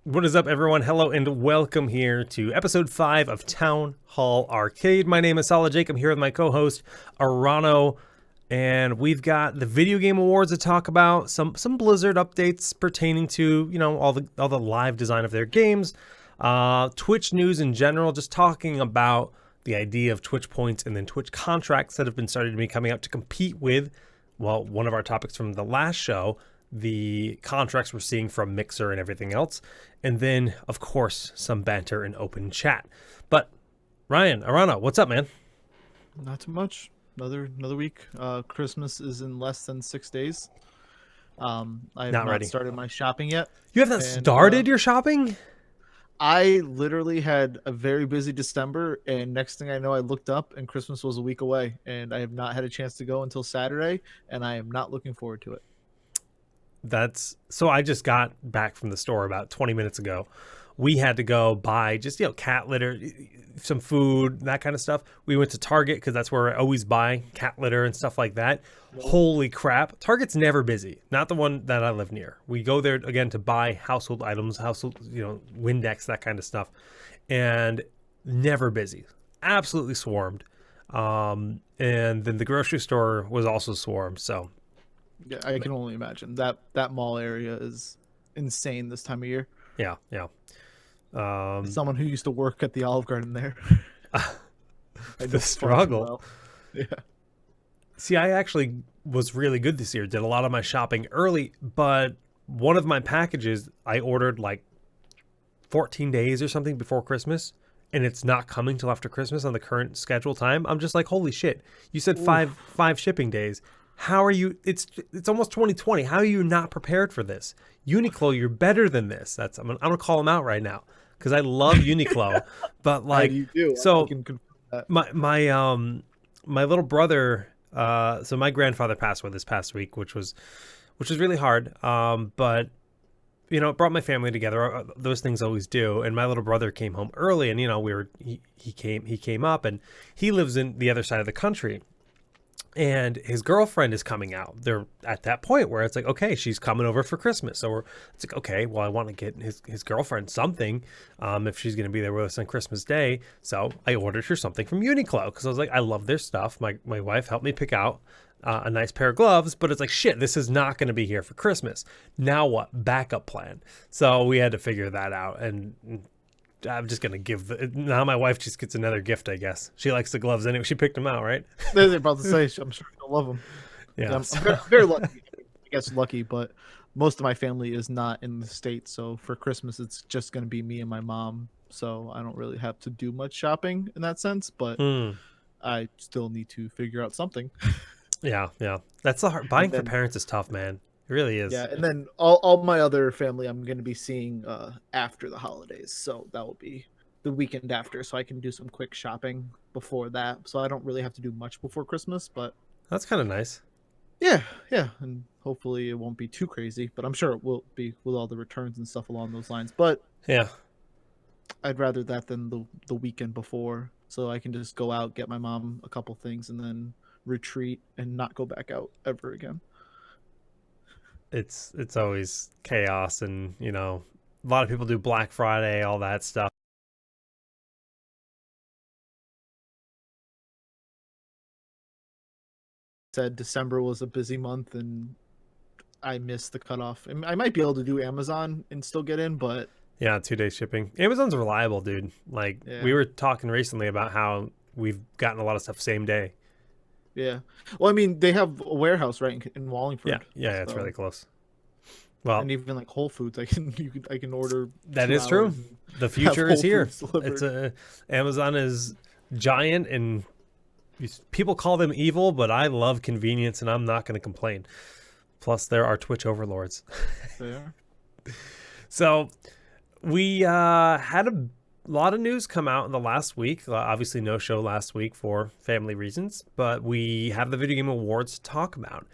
What is up, everyone? Hello and welcome here to episode 5 of Town Hall Arcade. My name is Solid Jake. I'm here with my co-host Arano, and we've got the video game awards to talk about, some Blizzard updates pertaining to all the live design of their games, Twitch news in general, just talking about the idea of Twitch points and then Twitch contracts that have been started to be coming out to compete with, well, one of our topics from the last show, the contracts we're seeing from Mixer and everything else. And then, of course, some banter and open chat. But Ryan, Arana, what's up, man? Not too much. Another week. Christmas is in less than 6 days. I have not started my shopping yet. You haven't started your shopping? I literally had a very busy December, and next thing I know, I looked up and Christmas was a week away, and I have not had a chance to go until Saturday, and I am not looking forward to it. So I just got back from the store about 20 minutes ago. We had to go buy just, cat litter, some food, that kind of stuff. We went to Target because that's where I always buy cat litter and stuff like that. Holy crap. Target's never busy. Not the one that I live near. We go there again to buy household items, Windex, that kind of stuff. And never busy. Absolutely swarmed. And then the grocery store was also swarmed. So yeah, I can only imagine that mall area is insane this time of year. Yeah. Someone who used to work at the Olive Garden there. The struggle. Well. Yeah. See, I actually was really good this year. Did a lot of my shopping early, but one of my packages I ordered like 14 days or something before Christmas, and it's not coming till after Christmas on the current schedule time. I'm just like, holy shit! You said five shipping days. How are you? It's almost 2020. How are you not prepared for this? Uniqlo, you're better than this. I'm gonna call them out right now because I love Uniqlo, but like, you do. So I can confirm that. my little brother. So my grandfather passed away this past week, which was really hard. But it brought my family together. Those things always do. And my little brother came home early, and he came up, and he lives in the other side of the country. And his girlfriend is coming out. They're at that point where it's like, okay, she's coming over for Christmas. So it's like, okay, well, I want to get his girlfriend something if she's going to be there with us on Christmas Day. So I ordered her something from Uniqlo because I was like, I love their stuff. My wife helped me pick out a nice pair of gloves, but it's like, shit, this is not going to be here for Christmas. Now what? Backup plan. So we had to figure that out. And I'm just going to now my wife just gets another gift, I guess. She likes the gloves anyway. She picked them out, right? They're about to say, I'm sure you'll love them. Yeah. I'm very lucky. I guess lucky, but most of my family is not in the States. So for Christmas, it's just going to be me and my mom. So I don't really have to do much shopping in that sense, but I still need to figure out something. Yeah. That's the hard. Buying for parents is tough, man. It really is. Yeah, and then all my other family I'm going to be seeing after the holidays. So that will be the weekend after. So I can do some quick shopping before that. So I don't really have to do much before Christmas, but that's kind of nice. Yeah. And hopefully it won't be too crazy, but I'm sure it will be with all the returns and stuff along those lines. But yeah, I'd rather that than the weekend before. So I can just go out, get my mom a couple things, and then retreat and not go back out ever again. It's always chaos, and a lot of people do Black Friday, all that stuff. Said December was a busy month, and I missed the cutoff. I might be able to do Amazon and still get in, but yeah, 2-day shipping. Amazon's reliable, dude. Like we were talking recently about how we've gotten a lot of stuff same day. Yeah. Well, I mean, they have a warehouse right in Wallingford. Yeah, it's really close. Well, and even like Whole Foods, I can order. That is true. The future is here. Amazon is giant, and people call them evil, but I love convenience, and I'm not going to complain. Plus, there are Twitch overlords. They are. So we had a lot of news come out in the last week. Obviously, no show last week for family reasons, but we have the Video Game Awards to talk about.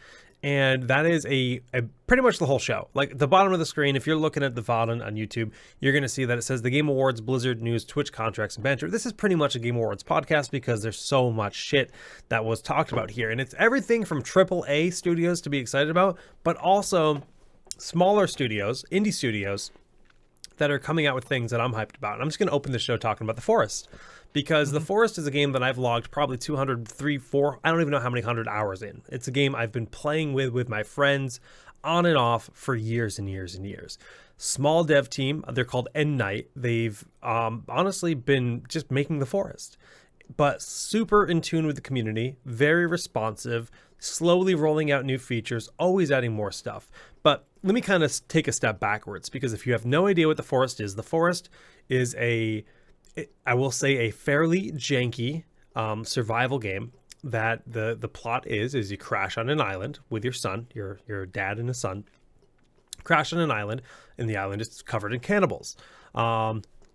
And that is a pretty much the whole show. Like the bottom of the screen, if you're looking at the VOD on YouTube, you're going to see that it says the Game Awards, Blizzard News, Twitch contracts, and banter. This is pretty much a Game Awards podcast because there's so much shit that was talked about here. And it's everything from AAA studios to be excited about, but also smaller studios, indie studios, that are coming out with things that I'm hyped about. And I'm just going to open the show talking about The Forest, because The Forest is a game that I've logged probably 200, 3, 4, I don't even know how many hundred hours in. It's a game I've been playing with my friends on and off for years and years and years. Small dev team, they're called End Night. They've honestly been just making The Forest, but super in tune with the community, very responsive, slowly rolling out new features, always adding more stuff. But let me kind of take a step backwards, because if you have no idea what The Forest is I will say, a fairly janky survival game. That the plot is you crash on an island with your son, your dad and a son, crash on an island, and the island is covered in cannibals.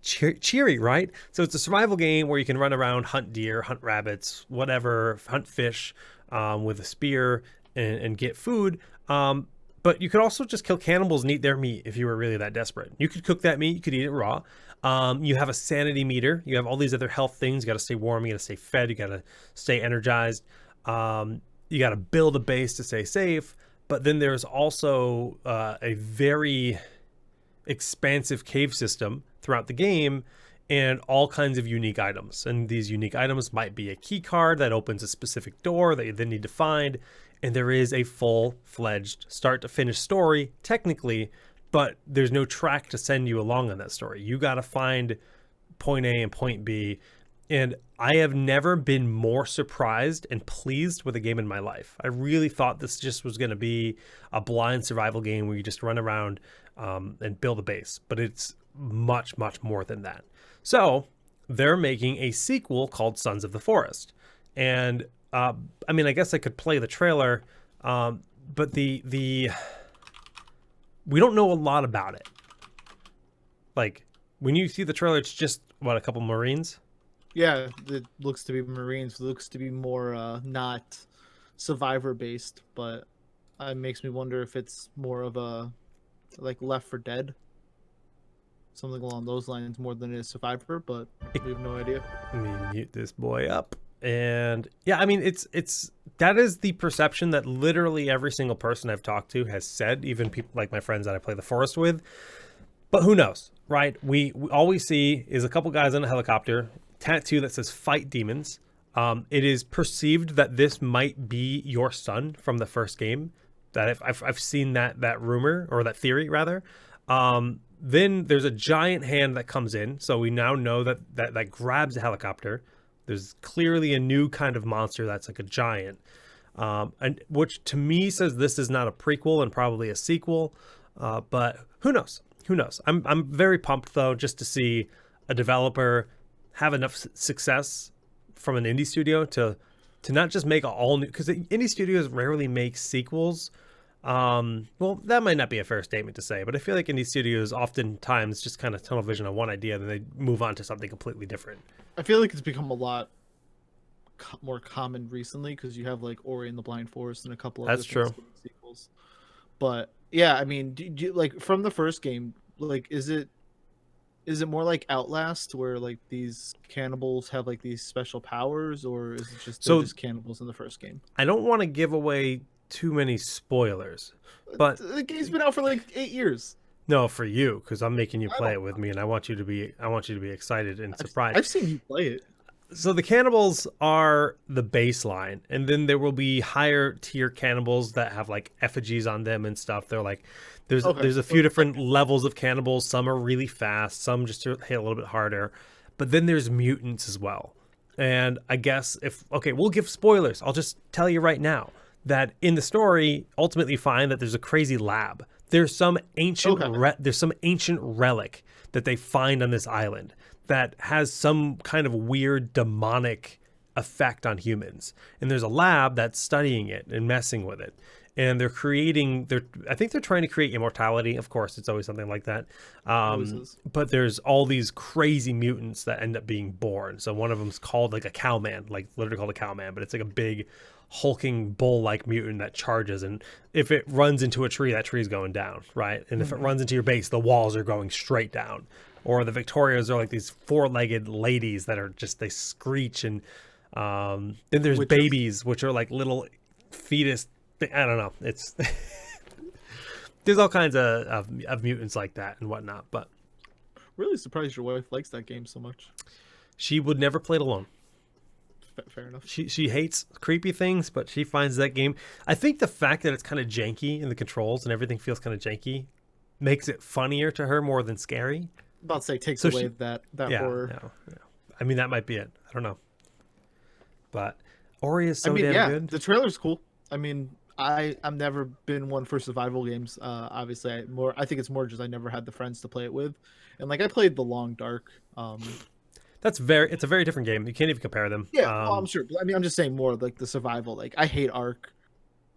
Cheery, right? So it's a survival game where you can run around, hunt deer, hunt rabbits, whatever, hunt fish with a spear and get food. But you could also just kill cannibals and eat their meat if you were really that desperate. You could cook that meat, you could eat it raw. You have a sanity meter. You have all these other health things. You got to stay warm. You got to stay fed. You got to stay energized. You got to build a base to stay safe. But then there's also a very expansive cave system throughout the game, and all kinds of unique items. And these unique items might be a key card that opens a specific door that you then need to find. And there is a full-fledged start to finish story, technically, but there's no track to send you along on that story. You got to find point A and point B. And I have never been more surprised and pleased with a game in my life. I really thought this just was going to be a blind survival game where you just run around and build a base. But it's much, much more than that. So they're making a sequel called Sons of the Forest. And I mean, I guess I could play the trailer, but we don't know a lot about it. Like, when you see the trailer, it's just, what, a couple Marines? Yeah, it looks to be Marines. It looks to be more not survivor-based, but it makes me wonder if it's more of a, like, Left 4 Dead. Something along those lines more than it is Survivor, but we have no idea. Let me mute this boy up. And yeah, I mean, that is the perception that literally every single person I've talked to has said, even people like my friends that I play The Forest with. But who knows, right? We all we see is a couple guys on a helicopter, tattoo that says "Fight Demons." It is perceived that this might be your son from the first game. That I've seen that rumor, or that theory rather. Then there's a giant hand that comes in, so we now know that grabs a helicopter. There's clearly a new kind of monster that's like a giant, and which to me says this is not a prequel and probably a sequel. But who knows? Who knows? I'm very pumped though, just to see a developer have enough success from an indie studio to not just make all new, because indie studios rarely make sequels. Well, that might not be a fair statement to say, but I feel like indie studios oftentimes just kind of tunnel vision on one idea, then they move on to something completely different. I feel like it's become a lot more common recently, because you have like Ori and the Blind Forest and a couple of That's true sequels. But yeah, I mean, do you, like, from the first game, like, is it more like Outlast, where like these cannibals have like these special powers, or is it just just cannibals in the first game? I don't want to give away too many spoilers, but the game's been out for like 8 years. No, for you, because I'm making you play it with me, and I want you to be excited and surprised. I've seen you play it. So the cannibals are the baseline, and then there will be higher tier cannibals that have like effigies on them and stuff. They're like, there's a few different levels of cannibals. Some are really fast, some just hit a little bit harder, but then there's mutants as well. And I guess we'll give spoilers. I'll just tell you right now that in the story, ultimately you find that there's a crazy lab. There's some ancient relic that they find on this island that has some kind of weird demonic effect on humans. And there's a lab that's studying it and messing with it. And I think they're trying to create immortality. Of course, it's always something like that. But there's all these crazy mutants that end up being born. So one of them's called like a cowman, like literally called a cowman, but it's like a big hulking bull-like mutant that charges, and if it runs into a tree, that tree's going down, right? And if it runs into your base, the walls are going straight down. Or the Victorias are like these four-legged ladies that are just, they screech. And then there's babies, which are like little fetus, I don't know, it's there's all kinds of mutants like that and whatnot. But Really surprised your wife likes that game so much. She would never play it alone. Fair enough. She hates creepy things, but she finds that game. I think the fact that it's kind of janky in the controls and everything feels kind of janky makes it funnier to her more than scary. About to say takes So away she- that Yeah, horror. no. I mean, that might be it. I don't know. But Ori is so I mean, damn yeah, good. the trailer's cool. I mean, I've never been one for survival games. Obviously, I think it's more just I never had the friends to play it with, and like I played The Long Dark. It's a very different game. You can't even compare them. Yeah, well, I'm sure. I mean, I'm just saying more like the survival. Like I hate Ark.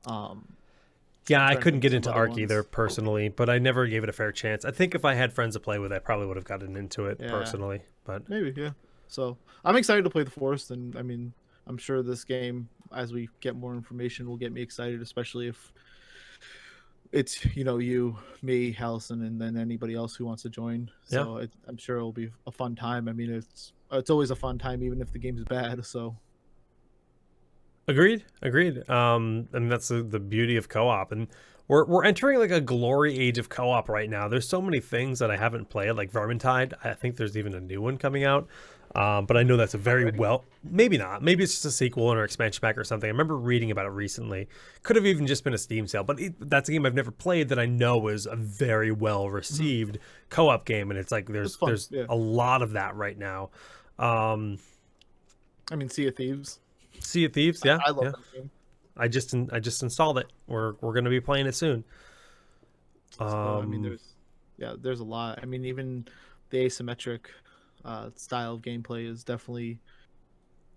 Yeah, I trying to couldn't think get of into some other Ark either ones. personally, but I never gave it a fair chance. I think if I had friends to play with, I probably would have gotten into it Yeah. personally. But Maybe, yeah. So I'm excited to play The Forest, and I mean, I'm sure this game, as we get more information, will get me excited, especially if it's you, me, Halison, and then anybody else who wants to join. So I'm sure it'll be a fun time. I mean, it's always a fun time, even if the game's bad. So agreed. And that's the beauty of co-op, and we're entering like a glory age of co-op right now. There's so many things that I haven't played, like Vermintide. I think there's even a new one coming out. But I know that's a very maybe not. Maybe it's just a sequel or expansion pack or something. I remember reading about it recently. Could have even just been a Steam sale, but that's a game I've never played that I know is a very well received co-op game, and it's like there's a lot of that right now. I mean, Sea of Thieves. Sea of Thieves, yeah, I love that game. I just installed it. We're gonna be playing it soon. So, I mean, there's a lot. I mean, even the asymmetric style of gameplay is definitely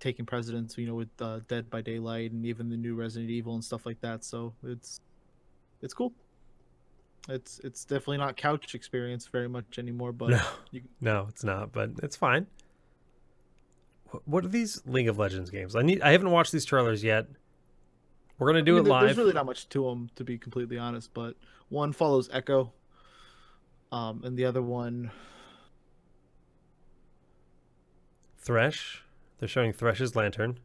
taking precedence, with Dead by Daylight and even the new Resident Evil and stuff like that. So it's cool. It's definitely not couch experience very much anymore, but no, it's not, but it's fine. What are these League of Legends games? I haven't watched these trailers yet. We're gonna do it live. There's really not much to them, to be completely honest. But one follows Echo, and the other one, Thresh. They're showing Thresh's Lantern.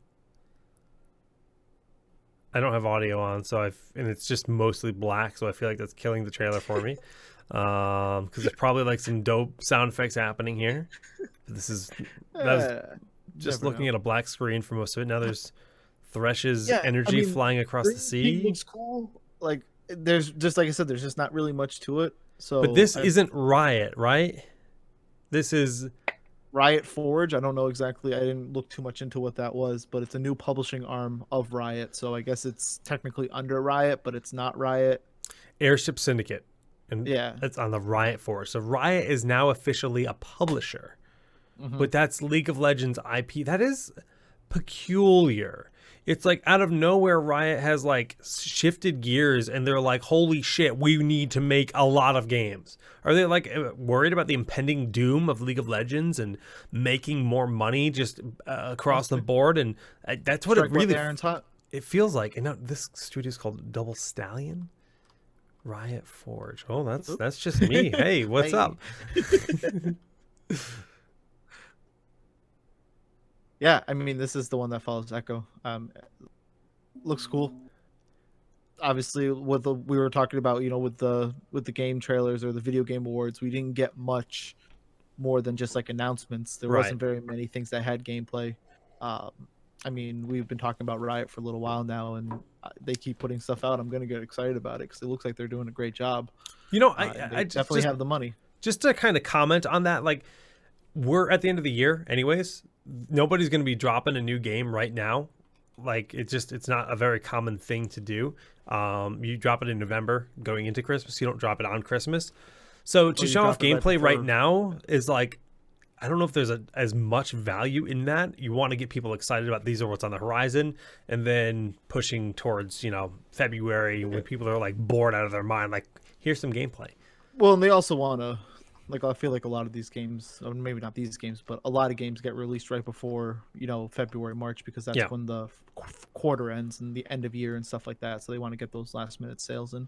I don't have audio on, and it's just mostly black, so I feel like that's killing the trailer for me. Because there's probably like some dope sound effects happening here. That's just looking at a black screen for most of it. Now there's Thresh's energy flying across the sea. Looks cool. Like there's just like I said, there's just not really much to it. So, but this isn't Riot, right? This is Riot Forge. I don't know exactly. I didn't look too much into what that was, but it's a new publishing arm of Riot. So I guess it's technically under Riot, but it's not Riot. Airship Syndicate. And yeah, it's on the Riot Force. So Riot is now officially a publisher. But that's League of Legends IP. That is peculiar. It's like out of nowhere, Riot has like shifted gears and they're like, holy shit, we need to make a lot of games. Are they like worried about the impending doom of League of Legends and making more money just across the board? And that's what it really it feels like. And now this studio is called Double Stallion. Riot Forge. Oh, that's just me. Hey, what's up? Yeah, I mean, this is the one that follows Echo. Looks cool. Obviously, we were talking about, with the game trailers or the video game awards, we didn't get much more than just like announcements. There wasn't very many things that had gameplay. I mean, we've been talking about Riot for a little while now, and they keep putting stuff out. I'm gonna get excited about it because it looks like they're doing a great job. I definitely have the money. Just to kind of comment on that, like we're at the end of the year, anyways. Nobody's going to be dropping a new game right now. Like it's not a very common thing to do. You drop it in November going into Christmas. You don't drop it on Christmas. So to show off gameplay right now is like, I don't know if there's as much value in that. You want to get people excited about these are what's on the horizon, and then pushing towards February when people are like bored out of their mind. Like here's some gameplay. Well, and they also want to. Like I feel like a lot of these games, or maybe not these games, but a lot of games get released right before February, March, because that's when the quarter ends and the end of year and stuff like that. So they want to get those last minute sales in.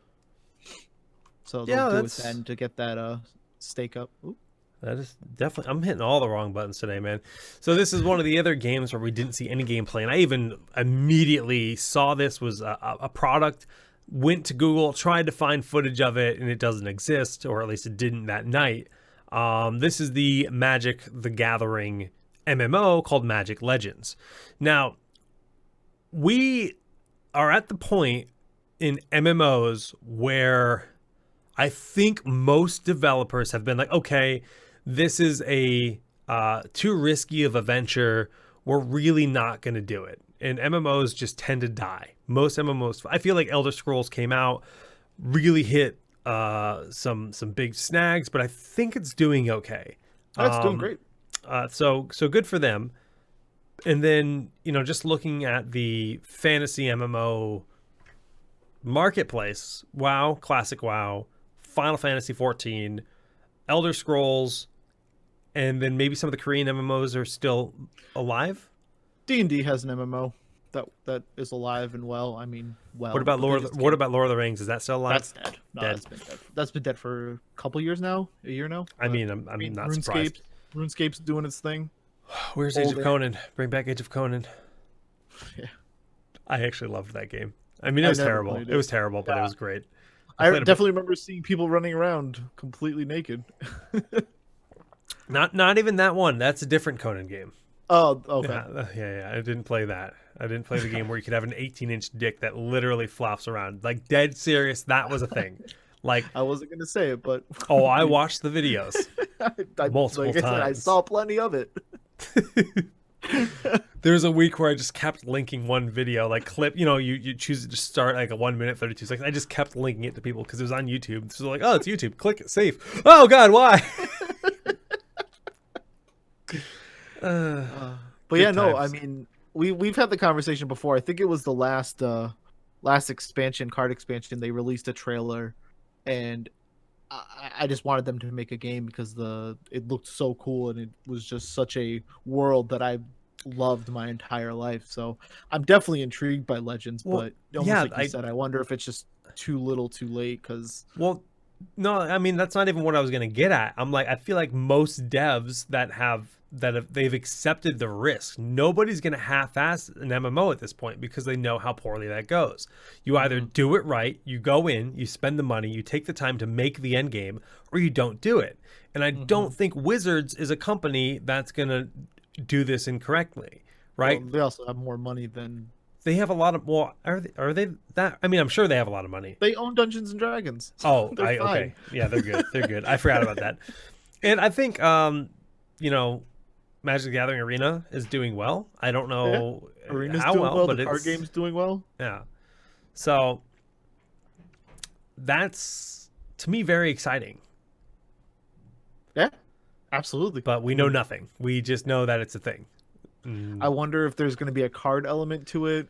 So they'll do it then to get that stake up. Ooh. That is definitely. I'm hitting all the wrong buttons today, man. So this is one of the other games where we didn't see any gameplay, and I even immediately saw this was a product. Went to Google, tried to find footage of it, and it doesn't exist, or at least it didn't that night. This is the Magic the Gathering MMO called Magic Legends. Now, we are at the point in MMOs where I think most developers have been like, okay, this is a too risky of a venture. We're really not going to do it. And MMOs just tend to die. Most MMOs, I feel like Elder Scrolls came out, really hit some big snags, but I think it's doing okay. That's doing great. So good for them. And then, just looking at the fantasy MMO marketplace, WoW, Classic WoW, Final Fantasy 14, Elder Scrolls, and then maybe some of the Korean MMOs are still alive. D&D has an MMO that is alive and well. I mean, well. What about Lord of the Rings? Is that still alive? That's dead. No, dead. That's been dead for a couple years now. A year now. I mean, I'm not surprised. RuneScape's doing its thing. Where's Age of Conan? Bring back Age of Conan. Yeah. I actually loved that game. I mean, it was terrible. It was terrible, but it was great. I definitely remember seeing people running around completely naked. Not even that one. That's a different Conan game. Oh, okay. Yeah. I didn't play that. I didn't play the game where you could have an 18-inch dick that literally flops around. Like, dead serious, that was a thing. Like, I wasn't gonna say it, but I watched the videos multiple times. I saw plenty of it. There's a week where I just kept linking one video, like clip. You choose to start like a 1 minute 32 seconds. I just kept linking it to people because it was on YouTube. So like, oh, it's YouTube. Click it, save. Oh God, why? But yeah, no, I mean, we've had the conversation before. I think it was the last card expansion. They released a trailer, and I just wanted them to make a game because it looked so cool and it was just such a world that I loved my entire life. So I'm definitely intrigued by Legends, but like you said, I wonder if it's just too little, too late. No, I mean that's not even what I was gonna get at. I'm like, I feel like most devs they've accepted the risk. Nobody's going to half-ass an MMO at this point because they know how poorly that goes. You either do it right, you go in, you spend the money, you take the time to make the end game, or you don't do it. And I don't think Wizards is a company that's going to do this incorrectly, right? Well, they also have more money than... They have a lot of... Well, are they that... I mean, I'm sure they have a lot of money. They own Dungeons & Dragons. Oh, okay. Yeah, they're good. They're good. I forgot about that. And I think, Magic the Gathering Arena is doing well. I don't know how well, but the card game's doing well. Yeah. So that's, to me, very exciting. Yeah, absolutely. But we know nothing. We just know that it's a thing. I wonder if there's going to be a card element to it.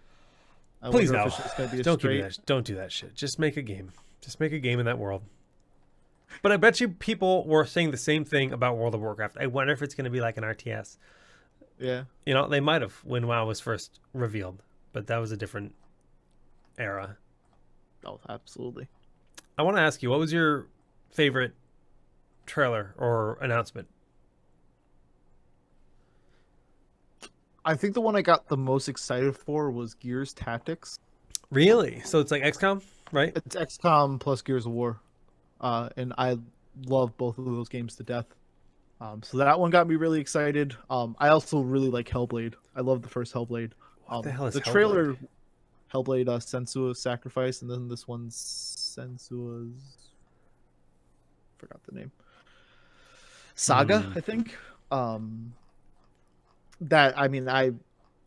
Please no. Don't do that shit. Just make a game. Just make a game in that world. But I bet you people were saying the same thing about World of Warcraft. I wonder if it's going to be like an RTS. Yeah. They might have when WoW was first revealed, but that was a different era. Oh, absolutely. I want to ask you, what was your favorite trailer or announcement? I think the one I got the most excited for was Gears Tactics. Really? So it's like XCOM, right? It's XCOM plus Gears of War. And I love both of those games to death. So that one got me really excited. I also really like Hellblade. I love the first Hellblade. What the hell is the Hellblade? Trailer? Hellblade, Sensua's Sacrifice, and then this one's Sensua's... forgot the name. Saga, I think. I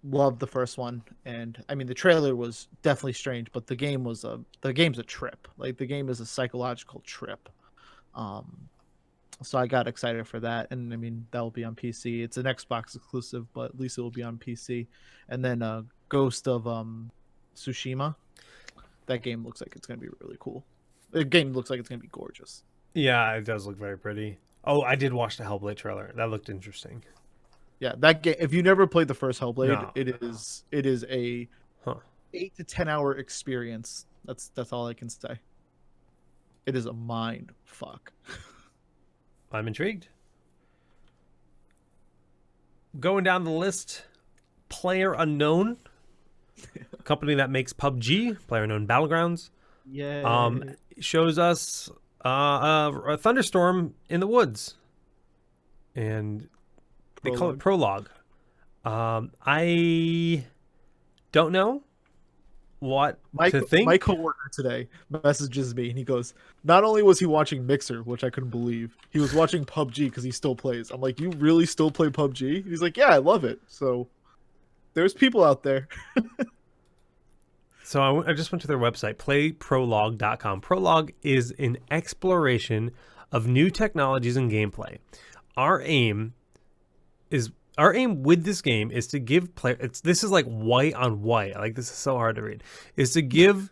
loved the first one, and I mean the trailer was definitely strange, but the game's a trip. Like the game is a psychological trip. So I got excited for that, and I mean that will be on PC. It's an Xbox exclusive, but at least it will be on PC. And then Ghost of Tsushima. That game looks like it's gonna be really cool. The game looks like it's gonna be gorgeous. Yeah, it does look very pretty. Oh, I did watch the Hellblade trailer. That looked interesting. Yeah, that game. If you never played the first Hellblade, No. it is a 8 to 10 hour experience. That's all I can say. It is a mind fuck. I'm intrigued. Going down the list, Player Unknown, company that makes PUBG, Player Unknown Battlegrounds. Yeah. Shows us a thunderstorm in the woods. and they call it Prologue. Prologue. I don't know what to My think. coworker today messages me and he goes, not only was he watching Mixer, which I couldn't believe, he was watching PUBG because he still plays. I'm like, you really still play PUBG? He's like, yeah, I love it. So there's people out there. So I just went to their website, playprologue.com. Prologue is an exploration of new technologies and gameplay. Our aim with this game is to give this is like white on white. Like, this is so hard to read. Is to give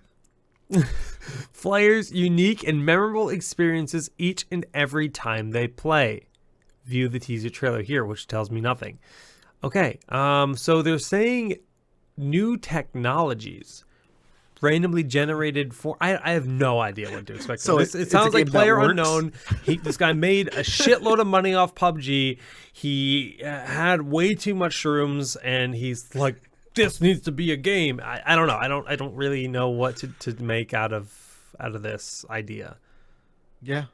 players unique and memorable experiences each and every time they play. View the teaser trailer here, which tells me nothing. Okay, so they're saying new technologies randomly generated for I have no idea what to expect. So It it's a sounds like game that player works? unknown. This guy made a shitload of money off PUBG. He had way too much shrooms, and he's like, this needs to be a game. I don't know. I don't really know what to make out of this idea. Yeah.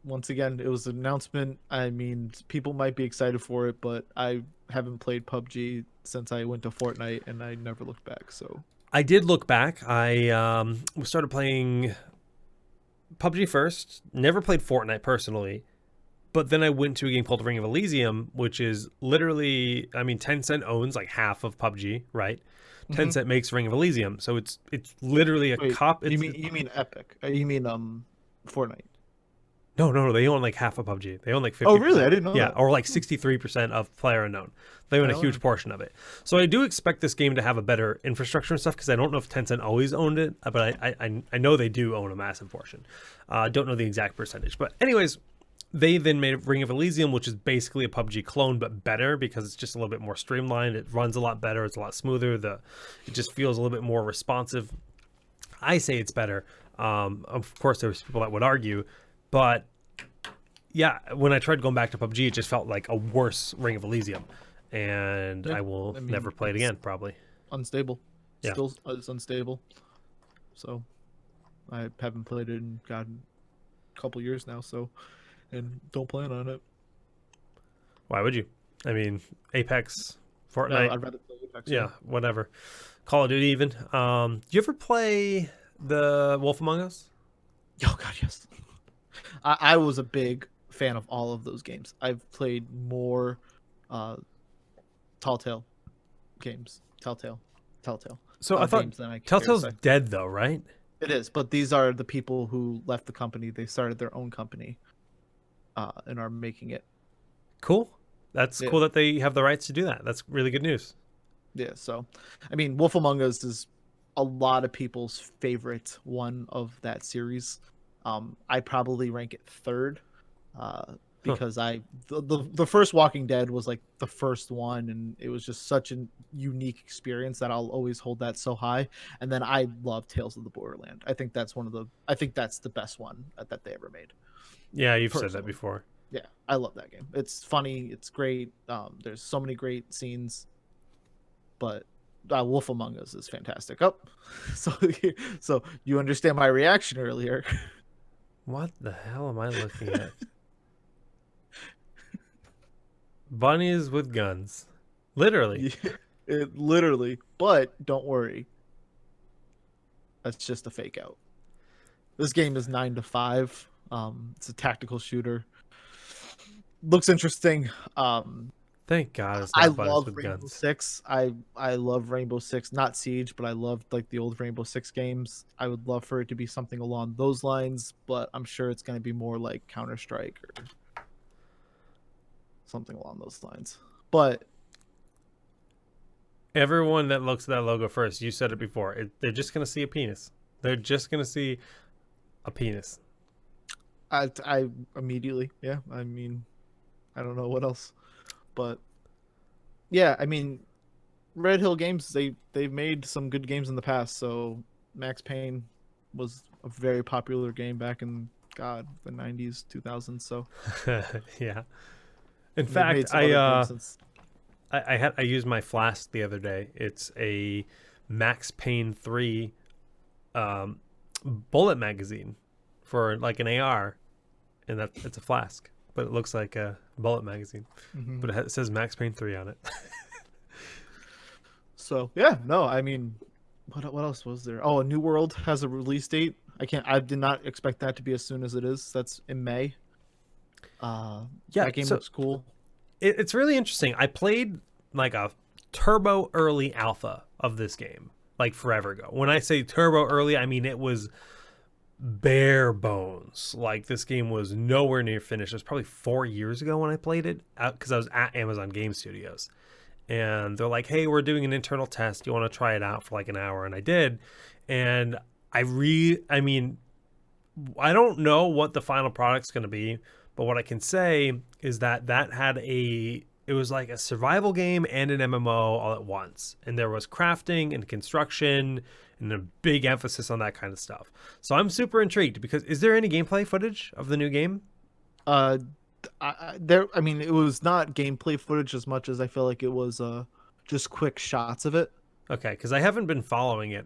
Once again, it was an announcement. I mean, people might be excited for it, but I haven't played PUBG since I went to Fortnite and I never looked back. So I did look back. I started playing PUBG first. Never played Fortnite personally. But then I went to a game called Ring of Elysium, which is literally, I mean, Tencent owns like half of PUBG, right? Tencent makes Ring of Elysium, so it's literally a wait, cop. you mean Epic? You mean Fortnite? No, they own like half of PUBG. They own like Oh, really? 50%. I didn't know Yeah, that. or like 63% of PlayerUnknown. They own a huge portion of it. So I do expect this game to have a better infrastructure and stuff, because I don't know if Tencent always owned it, but I know they do own a massive portion. I don't know the exact percentage. But anyways, they then made Ring of Elysium, which is basically a PUBG clone, but better because it's just a little bit more streamlined. It runs a lot better. It's a lot smoother. It just feels a little bit more responsive. I say it's better. Of course, there's people that would argue, but yeah, when I tried going back to PUBG, it just felt like a worse Ring of Elysium, and Yeah, I will I mean, never play it it's again, probably. unstable. Yeah. Still, it's unstable. So I haven't played it in God a couple years now. So and don't plan on it. Why would you? I mean, Apex, No, Fortnite, I'd rather play Apex. yeah, whatever. Call of Duty, even. Do you ever play the Wolf Among Us? Oh God, yes. I was a big fan of all of those games. I've played more uh Telltale games. Telltale. So I thought Games than I care to Telltale's say. dead, though, right? It is, but these are the people who left the company. They started their own company, and are making it. Cool. That's Yeah, cool that they have the rights to do that. That's really good news. yeah. So, I mean, Wolf Among Us is a lot of people's favorite one of that series. I probably rank it third, uh, Huh. because the first Walking Dead was like the first one, and it was just such a unique experience that I'll always hold that so high. And then I love Tales of the Borderland. I think that's the best one that they ever made. Yeah, you've said that Personally, before. yeah, I love that game. It's funny, it's great. There's so many great scenes, but Wolf Among Us is fantastic. Oh, so so you understand my reaction earlier. What the hell am I looking at? Bunnies with guns. Literally. It literally, but don't worry, that's just a fake out. This game is 9 to 5. It's a tactical shooter. Looks interesting. Thank God it's I not bunnies love with Rainbow guns. Six. I love Rainbow Six, not Siege, but I loved like the old Rainbow Six games. I would love for it to be something along those lines, but I'm sure it's going to be more like Counter Strike or something along those lines. But Everyone that looks at that logo first, you said it before, they're just going to see a penis. They're just going to see a penis. I immediately, yeah. I mean, I don't know what else, but yeah, I mean, Red Hill Games, they've made some good games in the past. So Max Payne was a very popular game back in God the 90s, 2000s. So Yeah. In they've fact, made some other games since. I used my flask the other day. It's a Max Payne 3 bullet magazine for like an AR, and it's a flask. but it looks like a Bullet magazine. Mhm. But it says Max Payne 3 on it. So yeah, no, I mean, what else was there? Oh, a New World has a release date. I did not expect that to be as soon as it is. That's in May. Yeah, That game so looks cool. it's really interesting. I played like a turbo early alpha of this game like forever ago. When I say turbo early, I mean it was bare bones. Like this game was nowhere near finished. It was probably 4 years ago when I played it because I was at Amazon Game Studios. And they're like, hey, we're doing an internal test. You want to try it out for like an hour? And I did. And I mean, I don't know what the final product's going to be, but what I can say is that it was like a survival game and an MMO all at once. And there was crafting and construction and a big emphasis on that kind of stuff. So I'm super intrigued because is there any gameplay footage of the new game? Uh, there. I mean, it was not gameplay footage as much as I feel like it was just quick shots of it. Okay, because I haven't been following it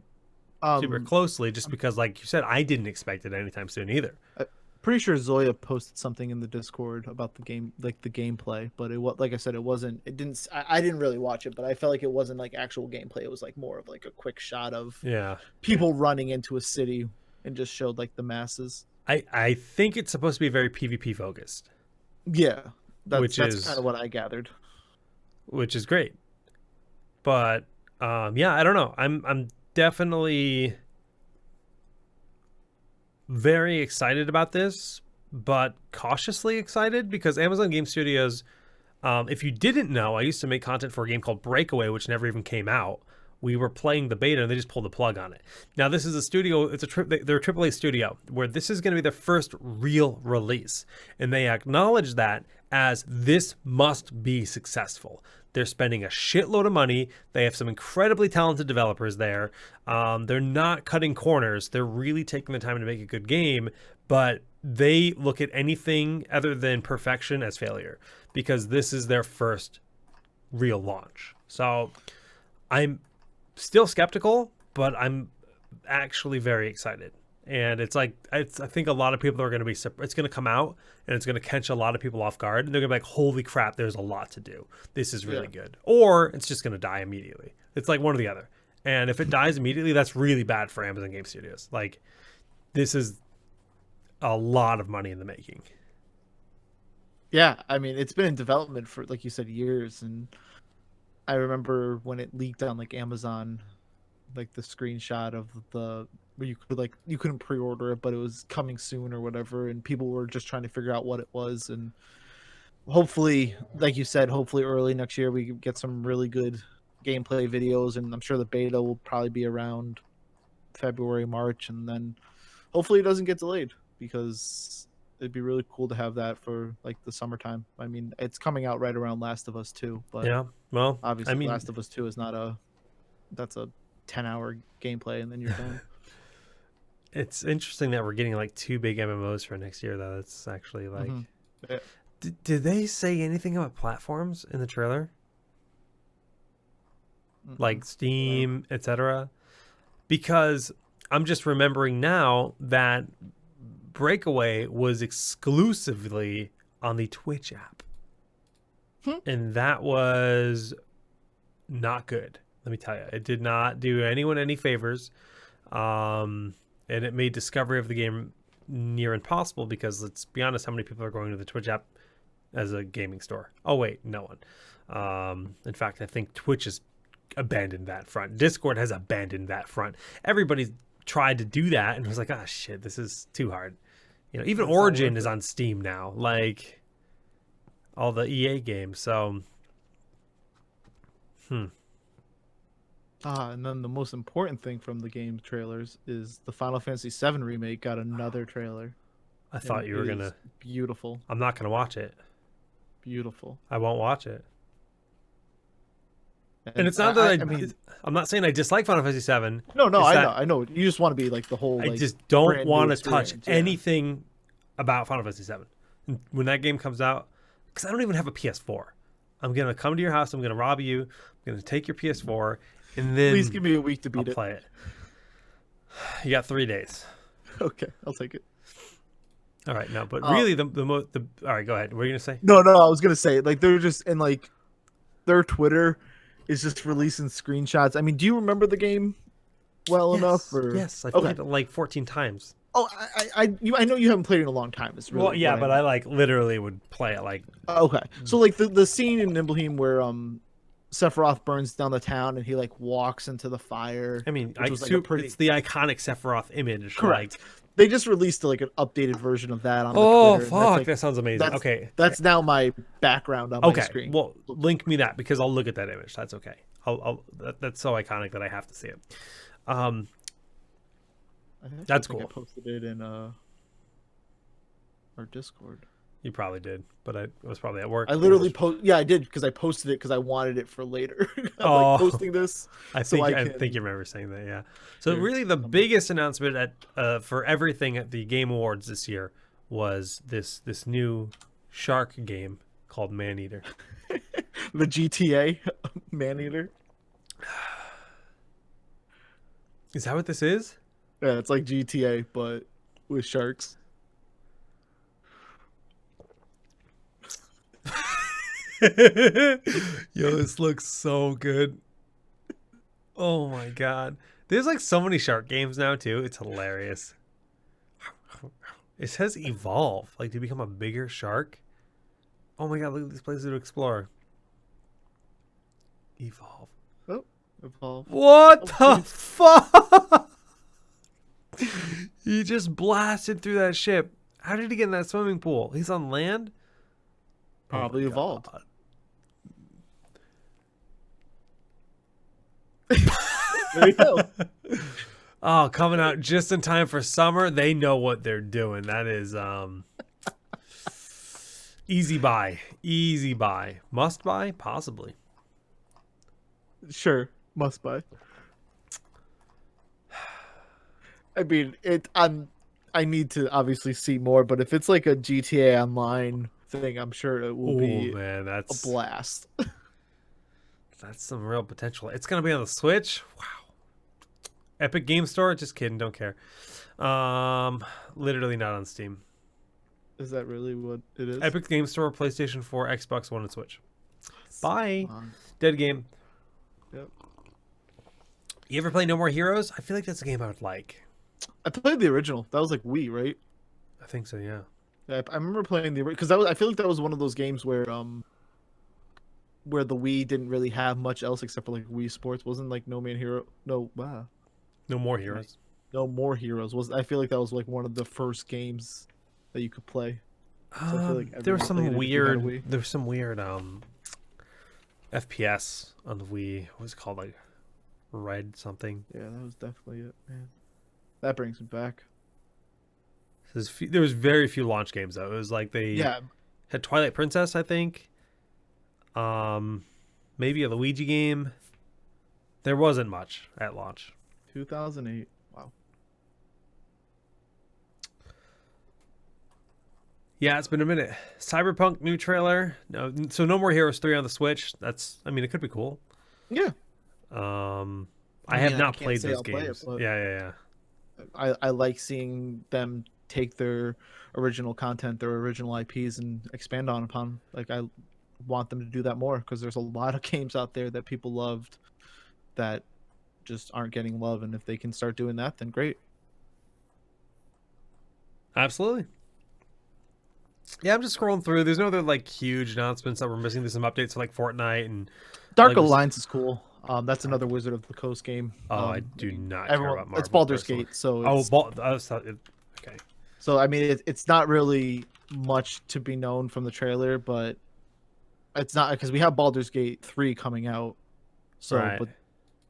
super Um, closely just because, like you said, I didn't expect it anytime soon either. I'm pretty sure Zoya posted something in the Discord about the game, like the gameplay. But it was like I said, it wasn't. It didn't. I didn't really watch it, but I felt like it wasn't like actual gameplay. It was like more of like a quick shot of Yeah. people running into a city and just showed like the masses. I think it's supposed to be very PvP focused, Yeah, which that's is kind of what I gathered. great. But yeah, I don't know. I'm definitely very excited about this, but cautiously excited because Amazon Game Studios. If you didn't know, I used to make content for a game called Breakaway, which never even came out. We were playing the beta and they just pulled the plug on it. Now this is a studio. It's they're a AAA studio where this is going to be their first real release, and they acknowledge that as this must be successful. They're spending a shitload of money. They have some incredibly talented developers there. They're not cutting corners. They're really taking the time to make a good game, but they look at anything other than perfection as failure because this is their first real launch. So I'm still skeptical, but I'm actually very excited. And it's like I think a lot of people are going to be. It's going to come out and it's going to catch a lot of people off guard. And they're going to be like, "Holy crap! There's a lot to do. This is really good." Or it's just going to die immediately. It's like one or the other. And if it dies immediately, that's really bad for Amazon Game Studios. Like this is a lot of money in the making. Yeah, I mean, it's been in development for, like you said, years, and I remember when it leaked on like Amazon, like the screenshot of the where you couldn't pre-order it, but it was coming soon or whatever, and people were just trying to figure out what it was, and hopefully, like you said, hopefully early next year we get some really good gameplay videos, and I'm sure the beta will probably be around February, March, and then hopefully it doesn't get delayed because it'd be really cool to have that for like the summertime. I mean, it's coming out right around Last of Us 2, but Yeah. Well, obviously I mean, Last of Us 2 is not that's a 10-hour gameplay and then you're done. it's interesting that we're getting like two big MMOs for next year, though. That's actually like. Mhm. Yeah. Did they say anything about platforms in the trailer? Like Steam, etc.? Because I'm just remembering now that Breakaway was exclusively on the Twitch app. And that was not good. Let me tell you. It did not do anyone any favors. And it made discovery of the game near impossible because let's be honest, how many people are going to the Twitch app as a gaming store? Oh, wait, no one. In fact, I think Twitch has abandoned that front. Discord has abandoned that front. Everybody's tried to do that and was like, ah, shit, this is too hard. You know, even Origin is on Steam now, like all the EA games. So, and then the most important thing from the game trailers is the Final Fantasy VII remake got another trailer. I thought you were gonna. Beautiful. I'm not gonna watch it. Beautiful. I won't watch it. And it's not that I mean, I'm not saying I dislike Final Fantasy VII. No, I know. You just want to be like the whole. I like, just don't want to touch yeah. anything about Final Fantasy VII when that game comes out, because I don't even have a PS4. I'm gonna come to your house. I'm gonna rob you. I'm gonna take your PS4, and then please give me a week to beat I'll play it. You got 3 days. Okay, I'll take it. All right, no, but Um, really the all right, go ahead. What are you gonna say? no, no, I was gonna say like they're just and like their Twitter is just releasing screenshots. I mean, do you remember the game well enough? Yes, Or yes, I okay. played it like 14 times. Oh, I know you haven't played in a long time. Is Well, really yeah, what I but I meant. like literally would play it like. Okay, so like the scene in Nibelheim where Sephiroth burns down the town and he like walks into the fire, I mean, which was like a it's pretty the iconic Sephiroth image. correct. Like, They just released like an updated version of that on the oh Twitter, and that's fuck, like that sounds amazing. that's Okay, that's now my background on my okay. screen. Well, link me that because I'll look at that image. That's okay. That's so iconic that I have to see it. Um, that's I cool. posted it in our Discord. You probably did, but I was probably at work. I literally yeah, I did because I posted it because I wanted it for later. I'm like Oh, posting this so I think you remember saying that. Yeah. So Here, really, the biggest announcement for everything at the Game Awards this year was this new shark game called Maneater. the GTA Maneater. Is that what this is? Yeah, it's like GTA but with sharks. Yo, this looks so good. Oh my god. There's like so many shark games now too. It's hilarious. It says evolve, like to become a bigger shark. Oh my god, look at these places to explore. Evolve. Oh, evolve. What Oh, the fuck? He just blasted through that ship. How did he get in that swimming pool? He's on land? probably Oh my evolved. God. There you go. Oh, coming out just in time for summer. They know what they're doing. That is easy buy. Easy buy. Must buy? Possibly. Sure, must buy. I mean, I need to obviously see more, but if it's like a GTA Online thing, I'm sure it will Oh be man, a blast. that's some real potential. It's gonna be on the Switch. Wow. Epic Game Store? Just kidding, don't care. Literally not on Steam. Is that really what it is? Epic Game Store, PlayStation 4, Xbox One, and Switch. Bye. Um, Dead game. Yep. You ever play No More Heroes? I feel like that's a game I would like. I played the original. That was like Wii, right? I think so, yeah. Yeah, I remember playing the because that was. I feel like that was one of those games where the Wii didn't really have much else except for like Wii Sports. Wasn't like No Man Hero. No, wow. No More Heroes. No More Heroes. Was I feel like that was like one of the first games that you could play. So I feel like There was everyone some played it if you had a weird. Wii. There was some weird FPS on the Wii. What was it called? Like Red something. Yeah, that was definitely it, man. That brings me back. There was very few launch games though. It was like they Yeah, had Twilight Princess, I think. Maybe a Luigi game. There wasn't much at launch. 2008. Wow. Yeah, it's been a minute. Cyberpunk new trailer. No, so No More Heroes 3 on the Switch. That's. I mean, it could be cool. Yeah. I have mean, not can't played say those I'll play it, games. but Yeah. I like seeing them take their original content, their original IPs, and expand on upon. Like I want them to do that more because there's a lot of games out there that people loved that just aren't getting love, and if they can start doing that, then great. Absolutely. Yeah, I'm just scrolling through. There's no other like huge announcements that we're missing. There's some updates for like Fortnite and Dark Legos. Alliance is cool. That's another Wizard of the Coast game. Oh, I do not care about Marvel. It's Baldur's personally. Gate, so Oh, it's, okay. so I mean it's not really much to be known from the trailer, but it's not because we have Baldur's Gate 3 coming out. So, Right. but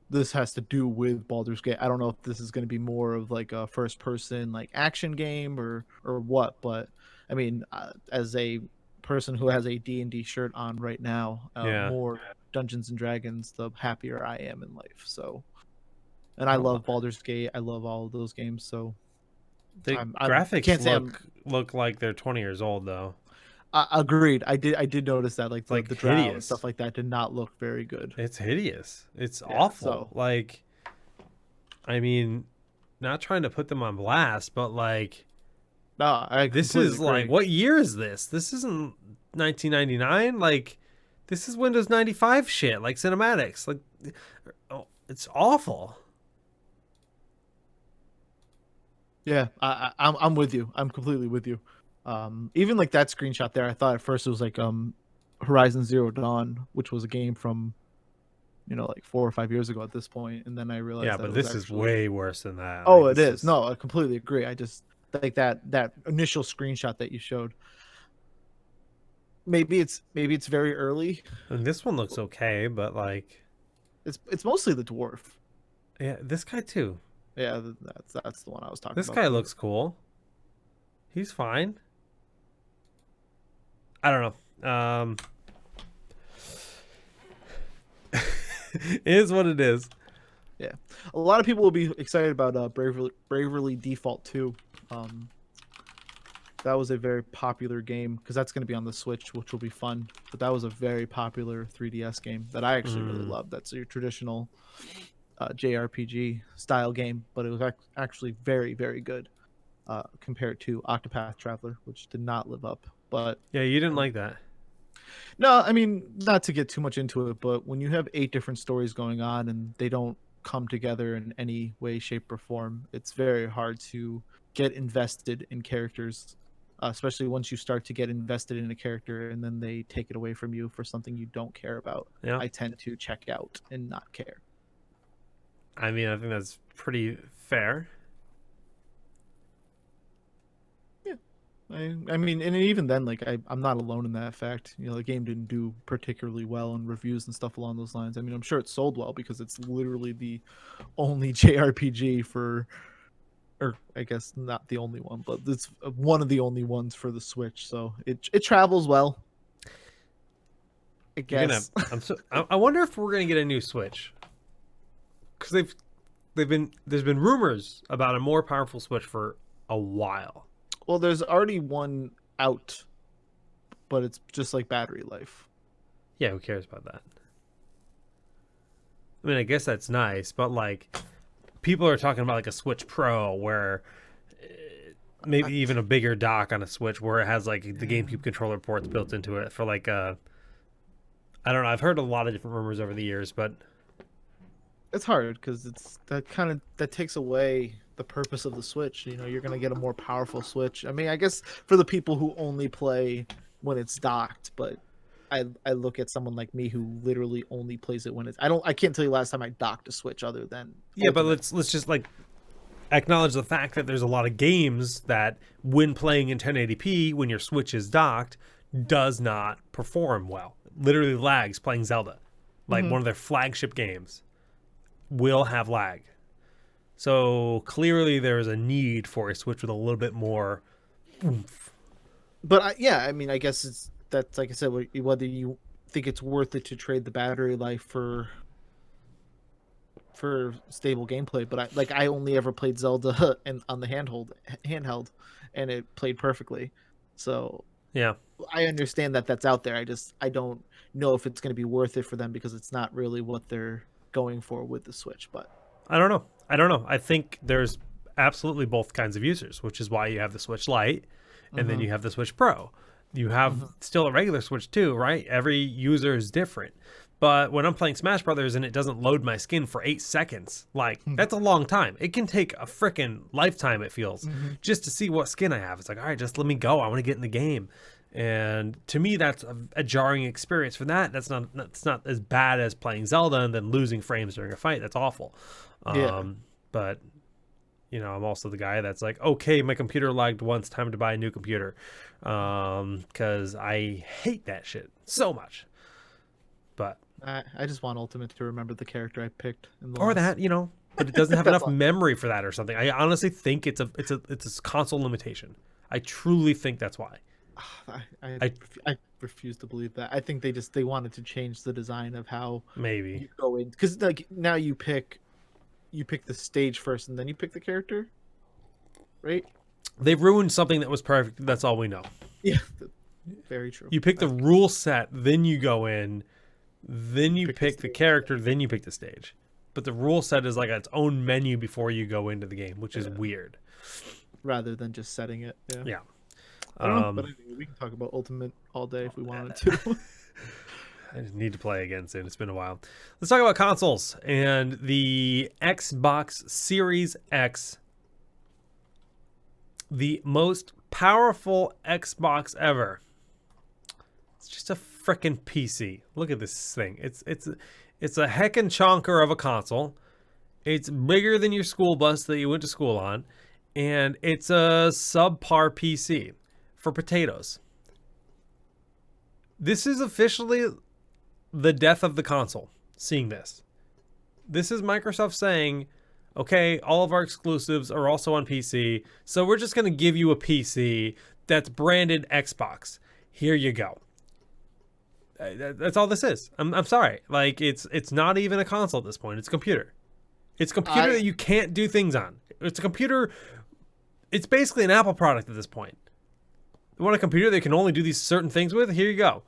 this has to do with Baldur's Gate. I don't know if this is going to be more of like a first person like action game or what, but I mean, as a person who has a D&D shirt on right now, Yeah. more Dungeons and Dragons, the happier I am in life. So, and I love Baldur's Gate. I love all of those games. So, The can't graphics say I'm- look like they're 20 years old though. agreed. I did notice that like Like the drow and hideous. stuff like that did not look very good. It's hideous. It's Yeah, awful. so- Like, I mean, not trying to put them on blast, but like, No, I This completely is like, agree. what year is this? This isn't 1999. Like, this is Windows 95 shit, like cinematics. Like, oh, it's awful. Yeah, I'm with you. I'm completely with you. Even like that screenshot there, I thought at first it was like Horizon Zero Dawn, which was a game from like 4 or 5 years ago at this point, and then I Yeah, realized that but it was this is actually. way worse than that. Oh, Like, it this is. is, No, I completely agree. I just like that initial screenshot that you showed. Maybe it's very early. and this one looks okay, but like, It's mostly the dwarf. yeah, this guy too. Yeah, that's the one I was talking This about. guy looks cool. He's fine. I don't know. It is what it is. Yeah, a lot of people will be excited about Bravely Default 2. Um, that was a very popular game because that's going to be on the Switch, which will be fun. But that was a very popular 3DS game that I actually really Mm. loved. That's your traditional JRPG style game, but it was actually very, very good compared to Octopath Traveler, which did not live up. But Yeah, you didn't like that. no, I mean, not to get too much into it, but when you have 8 different stories going on and they don't come together in any way, shape, or form, it's very hard to get invested in characters, especially once you start to get invested in a character and then they take it away from you for something you don't care about. Yeah. I tend to check out and not care. I mean, I think that's pretty fair. Yeah. I mean, and even then, like I'm not alone in that fact. The game didn't do particularly well in reviews and stuff along those lines. I mean, I'm sure it sold well because it's literally the only JRPG for, or I guess not the only one, but it's one of the only ones for the Switch. So it travels well, I You're gonna. guess. I wonder if we're gonna get a new Switch because they've been there's been rumors about a more powerful Switch for a while. Well, there's already one out, but it's just like battery life. Yeah, who cares about that? I mean, I guess that's nice, but like, people are talking about like a Switch Pro where maybe even a bigger dock on a Switch where it has like the GameCube controller ports built into it for like a. I don't know. I've heard a lot of different rumors over the years, but It's hard because that takes away the purpose of the Switch. You're gonna get a more powerful Switch. I mean, I guess for the people who only play when it's docked, but I look at someone like me who literally only plays it when it's. I can't tell you last time I docked a Switch other than yeah, but Ultimate. let's just like acknowledge the fact that there's a lot of games that when playing in 1080p when your Switch is docked does not perform well. Literally lags playing Zelda. Like Mm-hmm. one of their flagship games will have lag. So clearly there is a need for a Switch with a little bit more oomph. But yeah, I mean, I guess that's like I said, whether you think it's worth it to trade the battery life for stable gameplay. But I only ever played Zelda and on the handheld, and it played perfectly. So Yeah. I understand that that's out there. I don't know if it's going to be worth it for them because it's not really what they're going for with the Switch. But I don't know. I don't know. I think there's absolutely both kinds of users, which is why you have the Switch Lite and then mm-hmm, you have the Switch Pro. You have mm-hmm, still a regular Switch too, right? Every user is different. But when I'm playing Smash Brothers and it doesn't load my skin for 8 seconds, like that's a long time. It can take a freaking lifetime, it feels, mm-hmm. just to see what skin I have. It's like, all right, just let me go. I want to get in the game. And to me, that's a jarring experience for that. That's not as bad as playing Zelda and then losing frames during a fight. That's awful. Yeah. But I'm also the guy that's like, okay, my computer lagged once, time to buy a new computer, because I hate that shit so much. But I just want Ultimate to remember the character I picked in the or last. that, but it doesn't have That's enough all. memory for that or something. I honestly think it's a console limitation. I truly think that's why. I, I I I refuse to believe that. I think they wanted to change the design of how maybe you go in because like now you pick the stage first and then you pick the character, right? they've ruined something that was perfect. That's all we know. Yeah, very true. You pick the rule set, then you go in, then you pick the character, then you pick the stage. But the rule set is like its own menu before you go into the game, which is weird. rather than just setting it. Yeah. Yeah. I don't know, but anyway, we can talk about Ultimate all day if we wanted to. I just need to play again soon. It's been a while. Let's talk about consoles and the Xbox Series X, the most powerful Xbox ever. It's just a frickin' PC. Look at this thing. It's a heckin' chonker of a console. It's bigger than your school bus that you went to school on, and it's a subpar PC for potatoes. This is officially the death of the console. Seeing this is Microsoft saying, okay, all of our exclusives are also on PC, so we're just going to give you a PC that's branded Xbox. Here you go. That's all this is. I'm sorry. Like, it's not even a console at this point. It's a computer. It's a computer that you can't do things on. It's a computer. It's basically an Apple product at this point. You want a computer that can only do these certain things with? Here you go.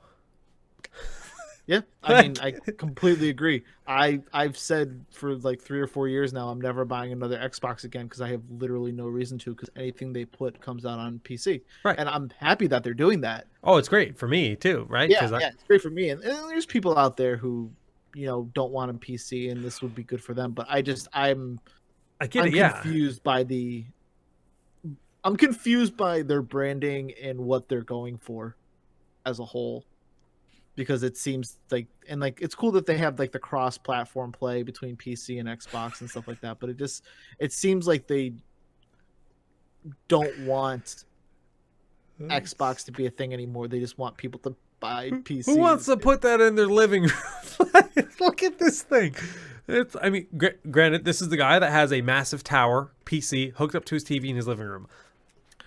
Yeah, I mean, I completely agree. I've said for like 3 or 4 years now, I'm never buying another Xbox again because I have literally no reason to, because anything they put comes out on PC. Right. And I'm happy that they're doing that. Oh, it's great for me too, right? Yeah, it's great for me. And there's people out there who, don't want a PC, and this would be good for them. But I'm confused by I'm confused by their branding and what they're going for as a whole. Because it seems like, and like, it's cool that they have like the cross-platform play between PC and Xbox and stuff like that, but it seems like they don't want Xbox to be a thing anymore. They just want people to buy PC. Who wants to put that in their living room? Look at this thing. Granted, this is the guy that has a massive tower PC hooked up to his TV in his living room.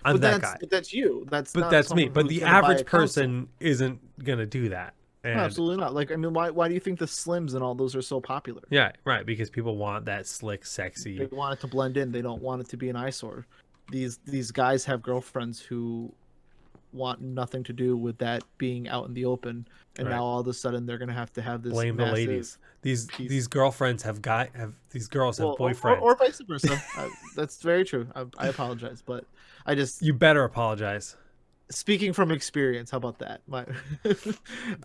I'm that guy. But that's you. That's me. But the average person isn't gonna do that. And no, absolutely not. Like, I mean, why do you think the Slims and all those are so popular? Yeah, right. Because people want that slick, sexy. They want it to blend in. They don't want it to be an eyesore. These guys have girlfriends who want nothing to do with that being out in the open, and now all of a sudden they're gonna have to have this. Blame the ladies. These girlfriends have these girls have boyfriends, or vice versa. That's very true. I apologize, but you better apologize. Speaking from experience, how about that?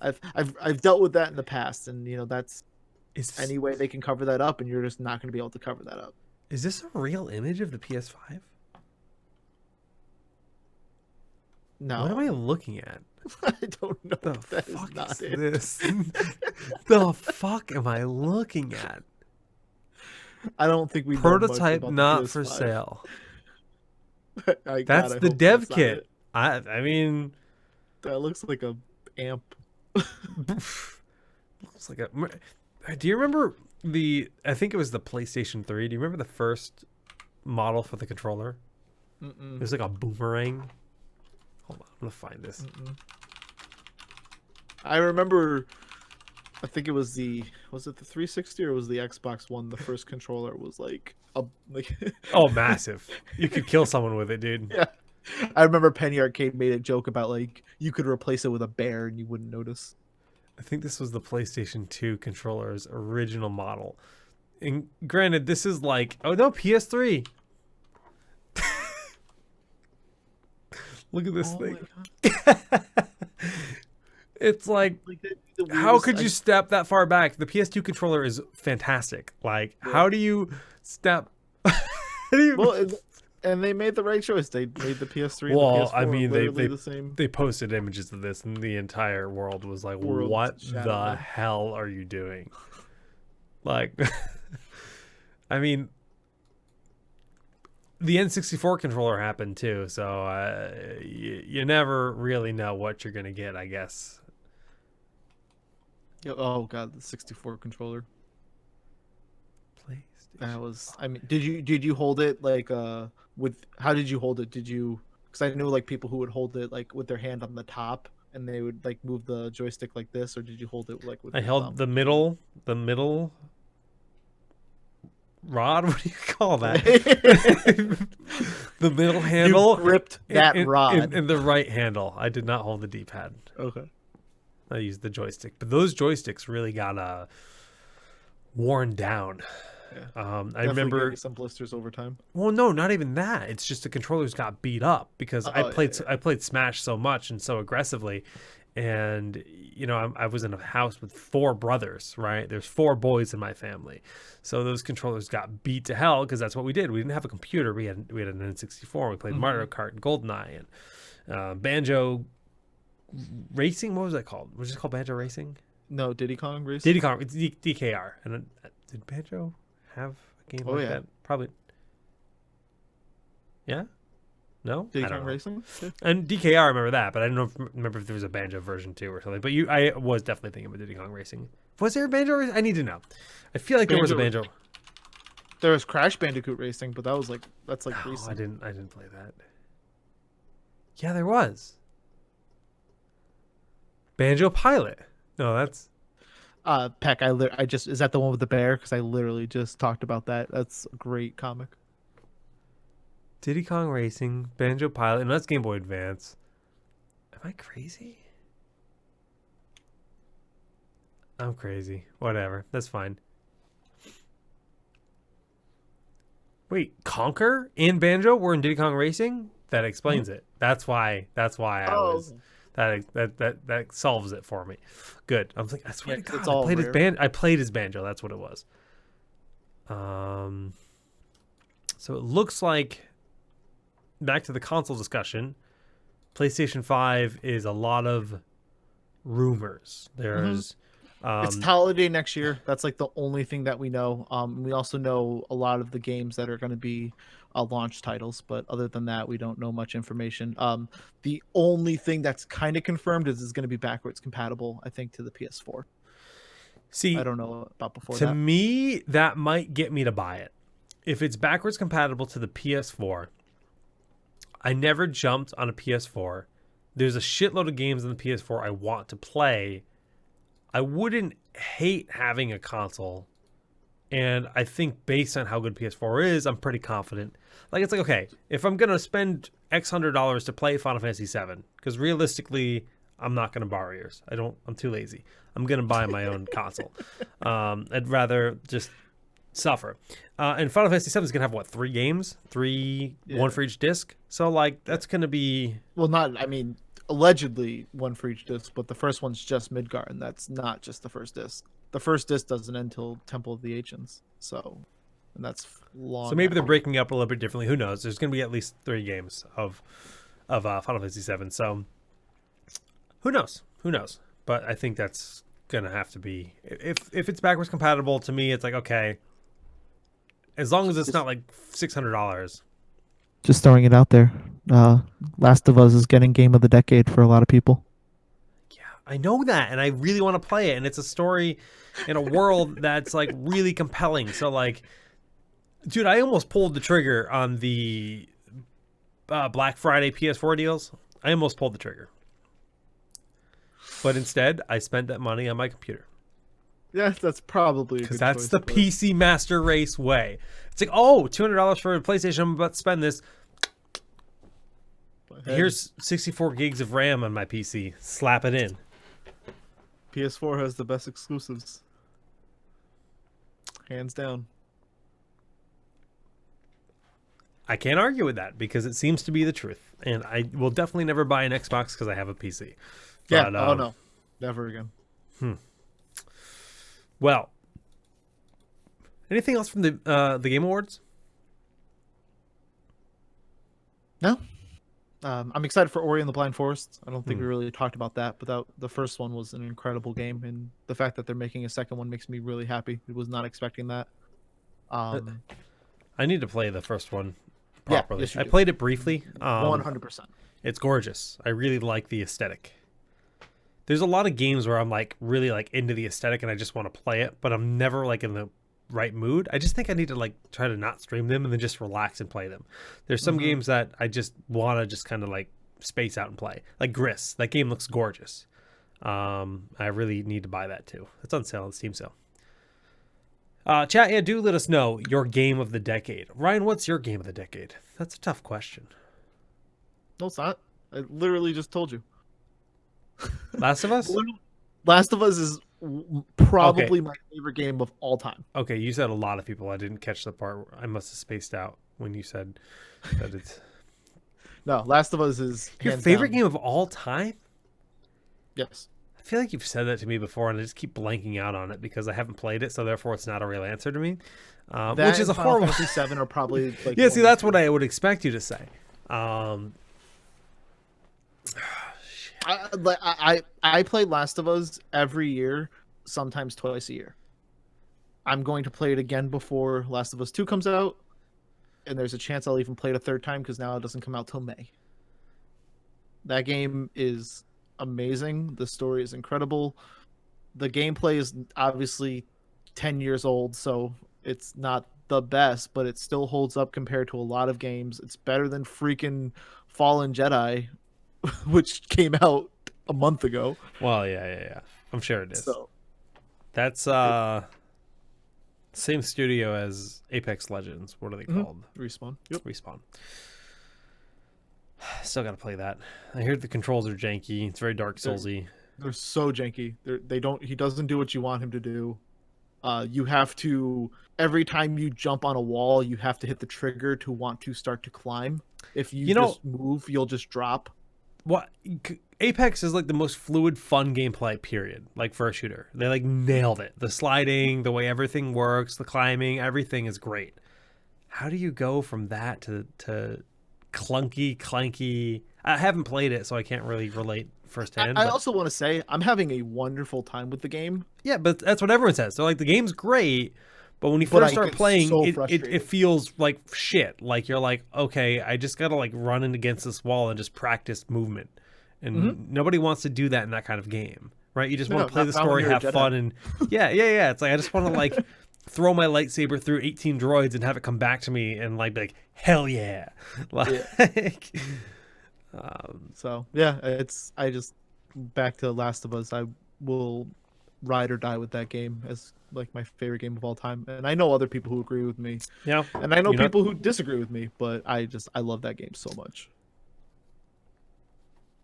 I've dealt with that in the past, and that's any way they can cover that up, and you're just not going to be able to cover that up. Is this a real image of the PS5? No. What am I looking at? I don't know. The fuck is this? The fuck am I looking at? I don't think we prototype not for sale. That's the dev kit. I mean, that looks like a amp. Looks like a. Do you remember I think it was the PlayStation 3. Do you remember the first model for the controller? It was like a boomerang. Hold on, I'm gonna find this. I remember. I think it was it the 360 or was the Xbox One? The first controller was like oh, massive! You could kill someone with it, dude. Yeah. I remember Penny Arcade made a joke about like you could replace it with a bear and you wouldn't notice. I think this was the PlayStation 2 controller's original model. And granted, this is like, oh no, PS3. Look at this thing. It's like how could you step that far back? The PS2 controller is fantastic. Like, how do you step? And they made the right choice. They made the PS3. Well, and the PS4 I mean, the same. They posted images of this, and the entire world was like, "What the hell are you doing?" Like, I mean, the N64 controller happened too, so you never really know what you're gonna get, I guess. Oh god, the 64 controller. That was. I mean, did you hold it like how did you hold it? Did you? Because I knew like people who would hold it like with their hand on the top and they would like move the joystick like this, or did you hold it like with? I held the middle rod. What do you call that? The middle handle. You gripped that rod in the right handle. I did not hold the D-pad. Okay. I used the joystick, but those joysticks really got worn down. Yeah, I definitely gave remember. me some blisters over time. Well, no, not even that. It's just the controllers got beat up because Oh yeah, yeah. I played Smash so much and so aggressively, and I was in a house with four brothers. Right, there's four boys in my family, so those controllers got beat to hell because that's what we did. We didn't have a computer. We had an N64. We played Mario Kart and GoldenEye and Banjo Racing. What was that called? Was it called Banjo Racing? No, Diddy Kong Diddy Racing. Kong. It's DKR. And did Banjo have a game Oh like yeah, that? Probably. Yeah. No, Diddy I don't Kong know. Racing. Yeah. And DKR, I remember that, but I don't remember if there was a Banjo version 2 or something. But I was definitely thinking about Diddy Kong Racing. Was there a Banjo Racing? I need to know. I feel like there was a Banjo. There was Crash Bandicoot Racing, but that's like Oh, recent. I didn't play that. Yeah, there was. Banjo Pilot. No, that's Peck, I just is that the one with the bear? Because I literally just talked about that. That's a great comic. Diddy Kong Racing, Banjo Pilot, and that's Game Boy Advance. Am I crazy? I'm crazy. Whatever. That's fine. Wait, Conker and Banjo were in Diddy Kong Racing? That explains it. That's why I was that solves it for me. Good. I was like, I swear to God, it's all rare. I played his Banjo. That's what it was. So it looks like, back to the console discussion, PlayStation 5 is a lot of rumors. There's It's holiday next year. That's like the only thing that we know. We also know a lot of the games that are going to be launch titles, but other than that, we don't know much information. The only thing that's kind of confirmed is it's going to be backwards compatible, I think, to the PS4. See, I don't know about before to that. me, that might get me to buy it. If it's backwards compatible to the PS4, I never jumped on a PS4. There's a shitload of games on the PS4 I want to play. I wouldn't hate having a console. And I think based on how good PS4 is, I'm pretty confident. Like, it's like, okay, if I'm going to spend X $100 to play Final Fantasy VII, because realistically, I'm not going to borrow yours. I'm too lazy. I'm going to buy my own console. I'd rather just suffer. And Final Fantasy VII is going to have, what, 3 games? One for each disc? So, like, that's going to be... Well, allegedly one for each disc, but the first one's just Midgar, and that's not just the first disc. The first disc doesn't end until Temple of the Ancients, and that's long. So maybe they're breaking up a little bit differently. Who knows? There's going to be at least 3 games of Final Fantasy VII. So who knows? Who knows? But I think that's going to have to be, if it's backwards compatible, to me, it's like, okay, as long as it's not like $600. Just throwing it out there. Last of Us is getting Game of the Decade for a lot of people. Yeah, I know that, and I really want to play it, and it's a story in a world that's like really compelling. So like, dude, I almost pulled the trigger on the Black Friday PS4 deals. I almost pulled the trigger, but instead I spent that money on my computer. Yeah, that's probably because that's the PC Master Race way. It's like, oh, $200 for a PlayStation. I'm about to spend this. Here's 64 gigs of RAM on my PC. Slap it in. PS4 has the best exclusives. Hands down. I can't argue with that because it seems to be the truth. And I will definitely never buy an Xbox because I have a PC. But, oh no. Never again. Well, anything else from the Game Awards? No. I'm excited for Ori and the Blind Forest. I don't think we really talked about that, but the first one was an incredible game, and the fact that they're making a second one makes me really happy. I was not expecting that. I need to play the first one properly. Yes, I played it briefly. 100%. It's gorgeous. I really like the aesthetic. There's a lot of games where I'm like really like into the aesthetic and I just want to play it, but I'm never like in the right mood. I just think I need to like try to not stream them and then just relax and play them. There's some games that I just want to just kind of like space out and play. Like Gris. That game looks gorgeous. I really need to buy that too. It's on sale on Steam sale. Chat, yeah, do let us know your game of the decade. Ryan, what's your game of the decade? That's a tough question. No, it's not. I literally just told you. Last of Us? Last of Us is Okay. Probably my favorite game of all time. Okay, you said a lot of people. I didn't catch the part. I must have spaced out when you said that it's No, Last of Us is your hands favorite down. game of all time. Yes. I feel like you've said that to me before, and I just keep blanking out on it because I haven't played it, so therefore it's not a real answer to me, which That is and a Final horrible. Fantasy VII are probably like Yeah, see, one and that's what two. I would expect you to say. Um, I play Last of Us every year, sometimes twice a year. I'm going to play it again before Last of Us 2 comes out, and there's a chance I'll even play it a third time because now it doesn't come out till May. That game is amazing. The story is incredible. The gameplay is obviously 10 years old, so it's not the best, but it still holds up compared to a lot of games. It's better than freaking Fallen Jedi, which came out a month ago. well, yeah. I'm sure it is. So That's it, same studio as Apex Legends. What are they mhm. called? Respawn. Yep. Respawn. Still got to play that. I hear the controls are janky. It's very Dark They're, Soulsy. they're so janky. They don't. He doesn't do what you want him to do. You have to every time you jump on a wall, you have to hit the trigger to want to start to climb. If you You know just move, you'll just drop. what? Apex is like the most fluid, fun gameplay. Period. Like for a shooter, they like nailed it. The sliding, the way everything works, the climbing, everything is great. How do you go from that to clunky, clanky? I haven't played it, so I can't really relate firsthand. I But also want to say I'm having a wonderful time with the game, yeah, but that's what everyone says. They're like the game's great, but when you but first I start get playing, so it frustrated. feels like shit. Like you're like, okay, I just gotta like run in against this wall and just practice movement. Hmm. And nobody wants to do that in that kind of game, right? You just want No, to play the not when story, you're a have Jedi. fun, and yeah. It's like I just want to like throw my lightsaber through 18 droids and have it come back to me and like be like hell yeah, Yeah. like um, So yeah, it's I just back to Last of Us. I will ride or die with that game as like my favorite game of all time. And I know other people who agree with me, yeah, and I know you know. people who disagree with me, but I love that game so much.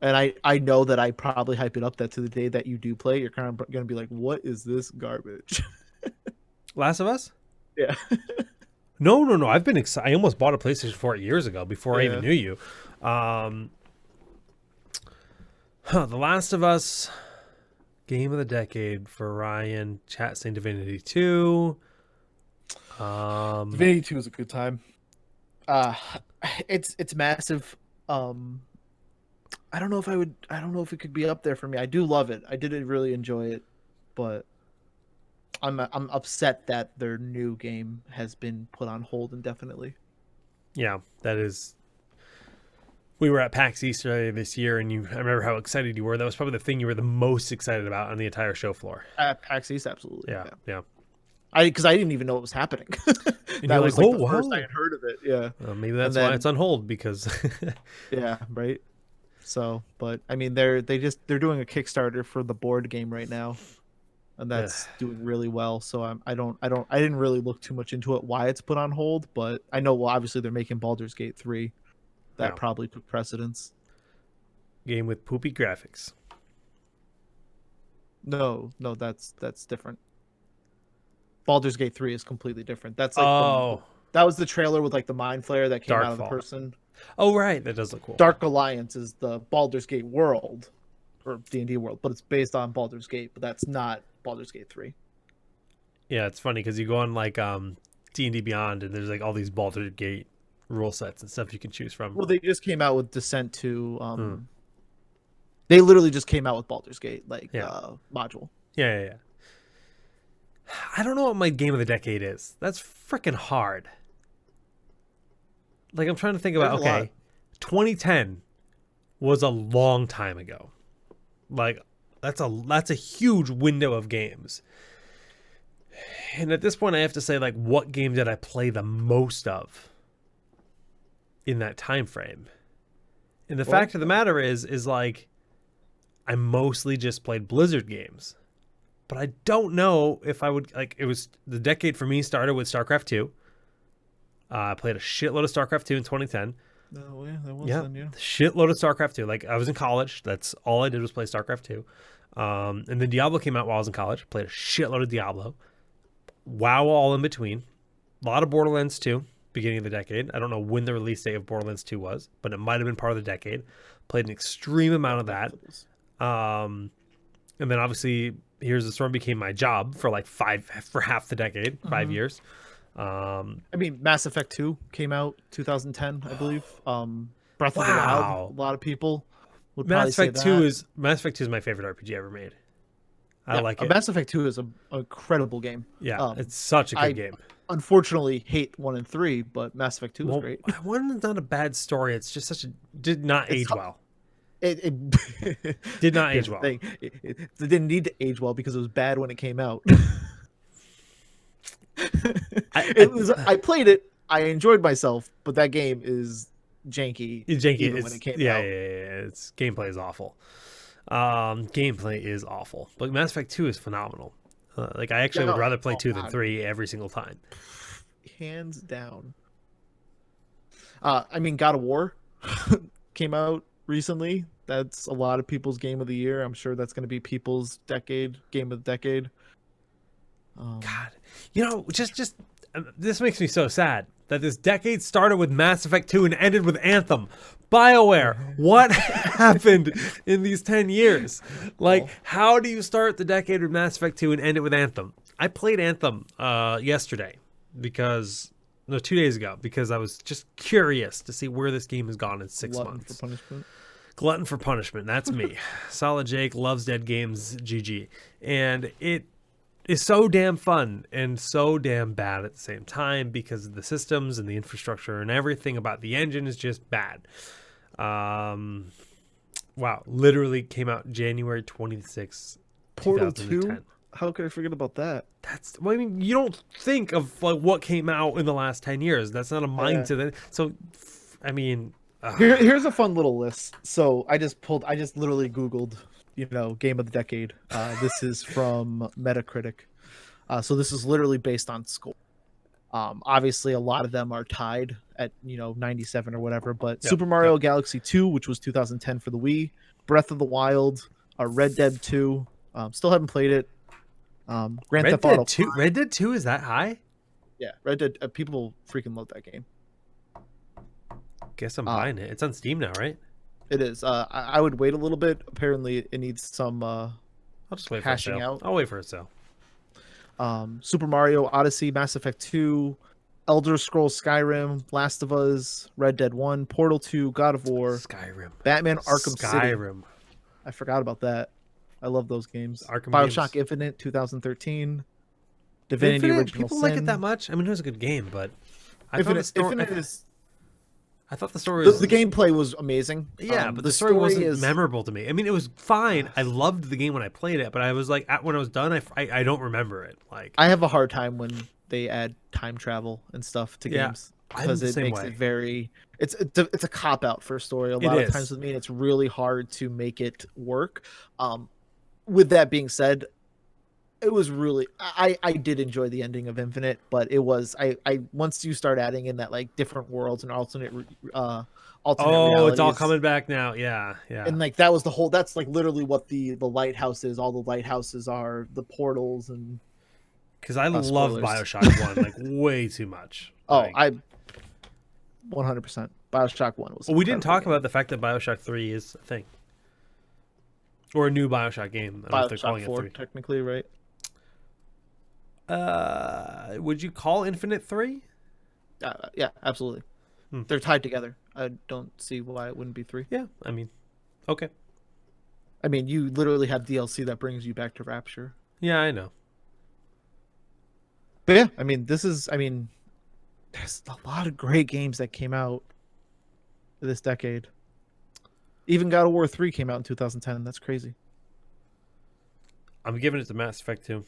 And I know that I probably hype it up that to the day that you do play, you're kind of gonna be like, "What is this garbage?" Last of Us. Yeah, No. I've been excited. I almost bought a PlayStation 4 years ago before I even yeah. knew you. Um, The Last of Us, game of the decade for Ryan. Chat saying Divinity 2. Um, Divinity 2 is a good time. Uh it's massive. Um I don't know if it could be up there for me. I do love it. I did really enjoy it, but I'm upset that their new game has been put on hold indefinitely. yeah, that is. We were at PAX East earlier this year, and I remember how excited you were. That was probably the thing you were the most excited about on the entire show floor. At PAX East, absolutely. Yeah, Yeah. yeah. I because I didn't even know it was happening. And you're That like, was like oh, the first I wow. had heard of it. Yeah. Maybe And that's why it's then on hold because. yeah, right. So, but I mean they're doing a Kickstarter for the board game right now, and Ugh, that's doing really well. So I didn't really look too much into it why it's put on hold, but I know well obviously they're making Baldur's Gate 3. That yeah, probably took precedence. game with poopy graphics. No, that's different. Baldur's Gate 3 is completely different. That's like the Oh, that was the trailer with like the mind flare that came out of the Darkfall. person. Oh, right. That does look cool. Dark Alliance is the Baldur's Gate world or D&D world, but it's based on Baldur's Gate, but that's not Baldur's Gate 3. Yeah, it's funny because you go on like D&D Beyond, and there's like all these Baldur's Gate rule sets and stuff you can choose from. Well, they just came out with Descent to Hmm. they literally just came out with Baldur's Gate like Yeah. module. Yeah. I don't know what my game of the decade is. That's freaking hard. Like I'm trying to think about. There's a lot. Okay, 2010 was a long time ago. Like that's a huge window of games. And at this point, I have to say, like, what game did I play the most of in that time frame? And the Well, fact of the matter is like, I mostly just played Blizzard games. But I don't know if I would like. It was the decade for me started with StarCraft 2. I played a shitload of StarCraft 2 in 2010. oh yeah, that was Yeah, then, yeah. shitload of StarCraft 2. Like I was in college. That's all I did was play StarCraft 2. And then Diablo came out while I was in college. Played a shitload of Diablo. WoW all in between. A lot of Borderlands 2, beginning of the decade. I don't know when the release date of Borderlands 2 was, but it might have been part of the decade. Played an extreme amount of that. And then obviously Here's the Storm became my job for like half the decade, 5 years. I mean, Mass Effect 2 came out 2010, I believe. Breath of the Wild, a lot of people would probably say that. Mass Effect 2 is my favorite RPG ever made. I like it. Mass Effect 2 is an incredible game. Yeah, it's such a good game. Unfortunately, hate 1 and 3, but Mass Effect 2 is great. 1 is not a bad story. It's just did not age well. It did not age well. It didn't need to age well because it was bad when it came out. I played it. I enjoyed myself, but that game is janky. Even when it came out. Yeah. Its gameplay is awful. Gameplay is awful. But Mass Effect 2 is phenomenal. I actually would rather play 2 than 3 every single time. Hands down. I mean, God of War came out recently. That's a lot of people's game of the year. I'm sure that's going to be people's game of the decade. God, just this makes me so sad that this decade started with Mass Effect 2 and ended with Anthem. BioWare, what happened in these 10 years? How do you start the decade with Mass Effect 2 and end it with Anthem? I played Anthem yesterday 2 days ago, because I was just curious to see where this game has gone in 6 months. Glutton for punishment. That's me. Solid Jake loves dead games. GG. And it is so damn fun and so damn bad at the same time because of the systems and the infrastructure and everything about the engine is just bad. Wow. Literally came out January 26th, Portal 2010. 2? How could I forget about that? I mean, you don't think of what came out in the last 10 years. That's not a mindset. So, I mean... Here's a fun little list. So I just literally Googled, game of the decade. This is from Metacritic. So this is literally based on score. Obviously a lot of them are tied at, 97 or whatever, but Super Mario Galaxy 2, which was 2010 for the Wii, Breath of the Wild, Red Dead 2, still haven't played it. Grand Theft Auto 2. Red Dead 2 is that high? Yeah, Red Dead, people freaking love that game. Guess I'm buying it. It's on Steam now, right? It is. I would wait a little bit. Apparently, it needs some. I'll just wait hashing for a sale. out. I'll wait for a sale. Super Mario Odyssey, Mass Effect 2, Elder Scrolls Skyrim, Last of Us, Red Dead 1, Portal 2, God of War, Skyrim, Batman Arkham City. I forgot about that. I love those games. BioShock Infinite, 2013. Divinity Original People Sin. like it that much? I mean, it was a good game, but Infinite I thought the story was... The gameplay was amazing. Yeah, but the story wasn't memorable to me. I mean, it was fine. I loved the game when I played it, but I was like, when I was done, I don't remember it. I have a hard time when they add time travel and stuff to games because it makes it very... It's a cop-out for a story. A lot of times with me, and it's really hard to make it work. With that being said, it was really... I did enjoy the ending of Infinite, but it was... I once you start adding in that different worlds and alternate realities, it's all coming back now. Yeah. And that was the whole... That's literally what the lighthouse is. All the lighthouses are the portals and... Because I love BioShock 1 way too much. I 100%. BioShock 1 was... Well, we didn't talk about the fact that BioShock 3 is a thing. Or a new BioShock game. I don't know if they're calling 4, it 3. technically, right? Would you call Infinite 3? Yeah, absolutely. They're tied together. I don't see why it wouldn't be 3. Yeah, I mean, okay. I mean, you literally have DLC that brings you back to Rapture. Yeah, I know. But yeah, I mean, there's a lot of great games that came out this decade. Even God of War 3 came out in 2010. That's crazy. I'm giving it to Mass Effect 2.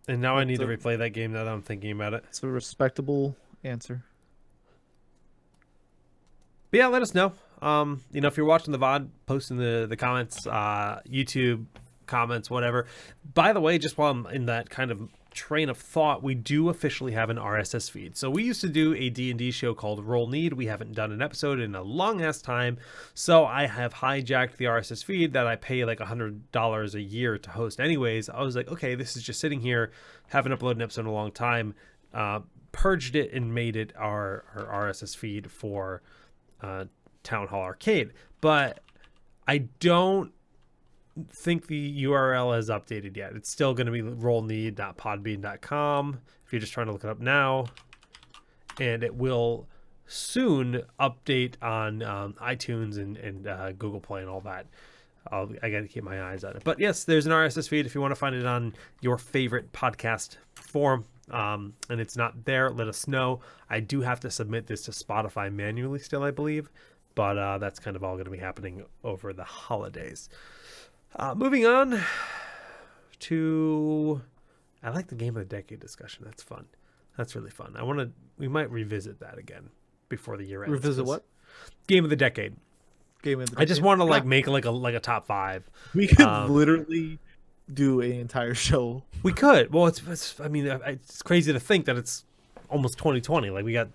And now I need to replay that game now that I'm thinking about it. It's a respectable answer. But yeah, let us know. If you're watching the VOD, post in the comments, YouTube comments, whatever. By the way, just while I'm in that kind of train of thought, we do officially have an RSS feed. So we used to do a D&D show called Roll Need. We haven't done an episode in a long ass time. So I have hijacked the RSS feed that I pay like $100 a year to host anyways. I was like, okay, this is just sitting here. Haven't uploaded an episode in a long time. Purged it and made it our RSS feed for TownHall Arcade. But I don't think the URL is updated yet. It's still going to be rollneed.podbean.com if you're just trying to look it up now. And it will soon update on iTunes and Google Play and all that. I got to keep my eyes on it. But yes, there's an RSS feed if you want to find it on your favorite podcast form. And it's not there, let us know. I do have to submit this to Spotify manually still, I believe. But that's kind of all going to be happening over the holidays. Moving on to, I like the game of the decade discussion. That's fun. That's really fun. We might revisit that again before the year ends. Revisit what? Game of the decade. Game of the decade. I just want to make like a top 5. We could literally do an entire show. We could. Well, it's crazy to think that it's almost 2020. Like we got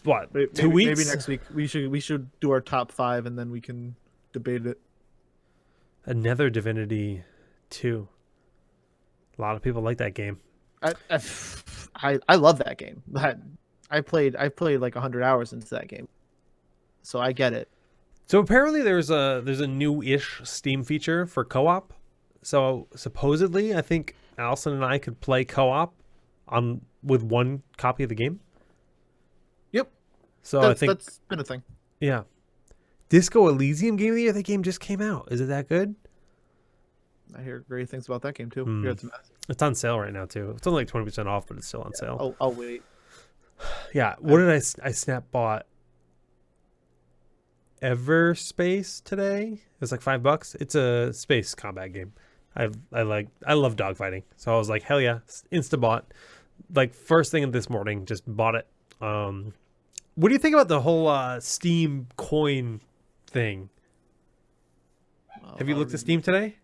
what, 2 weeks? Maybe next week we should do our top 5 and then we can debate it. Another Divinity 2. A lot of people like that game. I love that game. I played like 100 hours into that game, so I get it. So apparently there's a new-ish Steam feature for co-op. So supposedly, I think Allison and I could play co-op with one copy of the game. Yep. So I think that's been a thing. Yeah. Disco Elysium Game of the Year. That game just came out. Is it that good? I hear great things about that game too. It's on sale right now too. It's only like 20% off, but it's still on sale. I'll wait. Yeah. What did I snap bought? Everspace today. It was like $5. It's a space combat game. I love dogfighting, so I was like, hell yeah, insta bought. Like first thing this morning, just bought it. What do you think about the whole Steam coin thing? Have you looked at Steam today?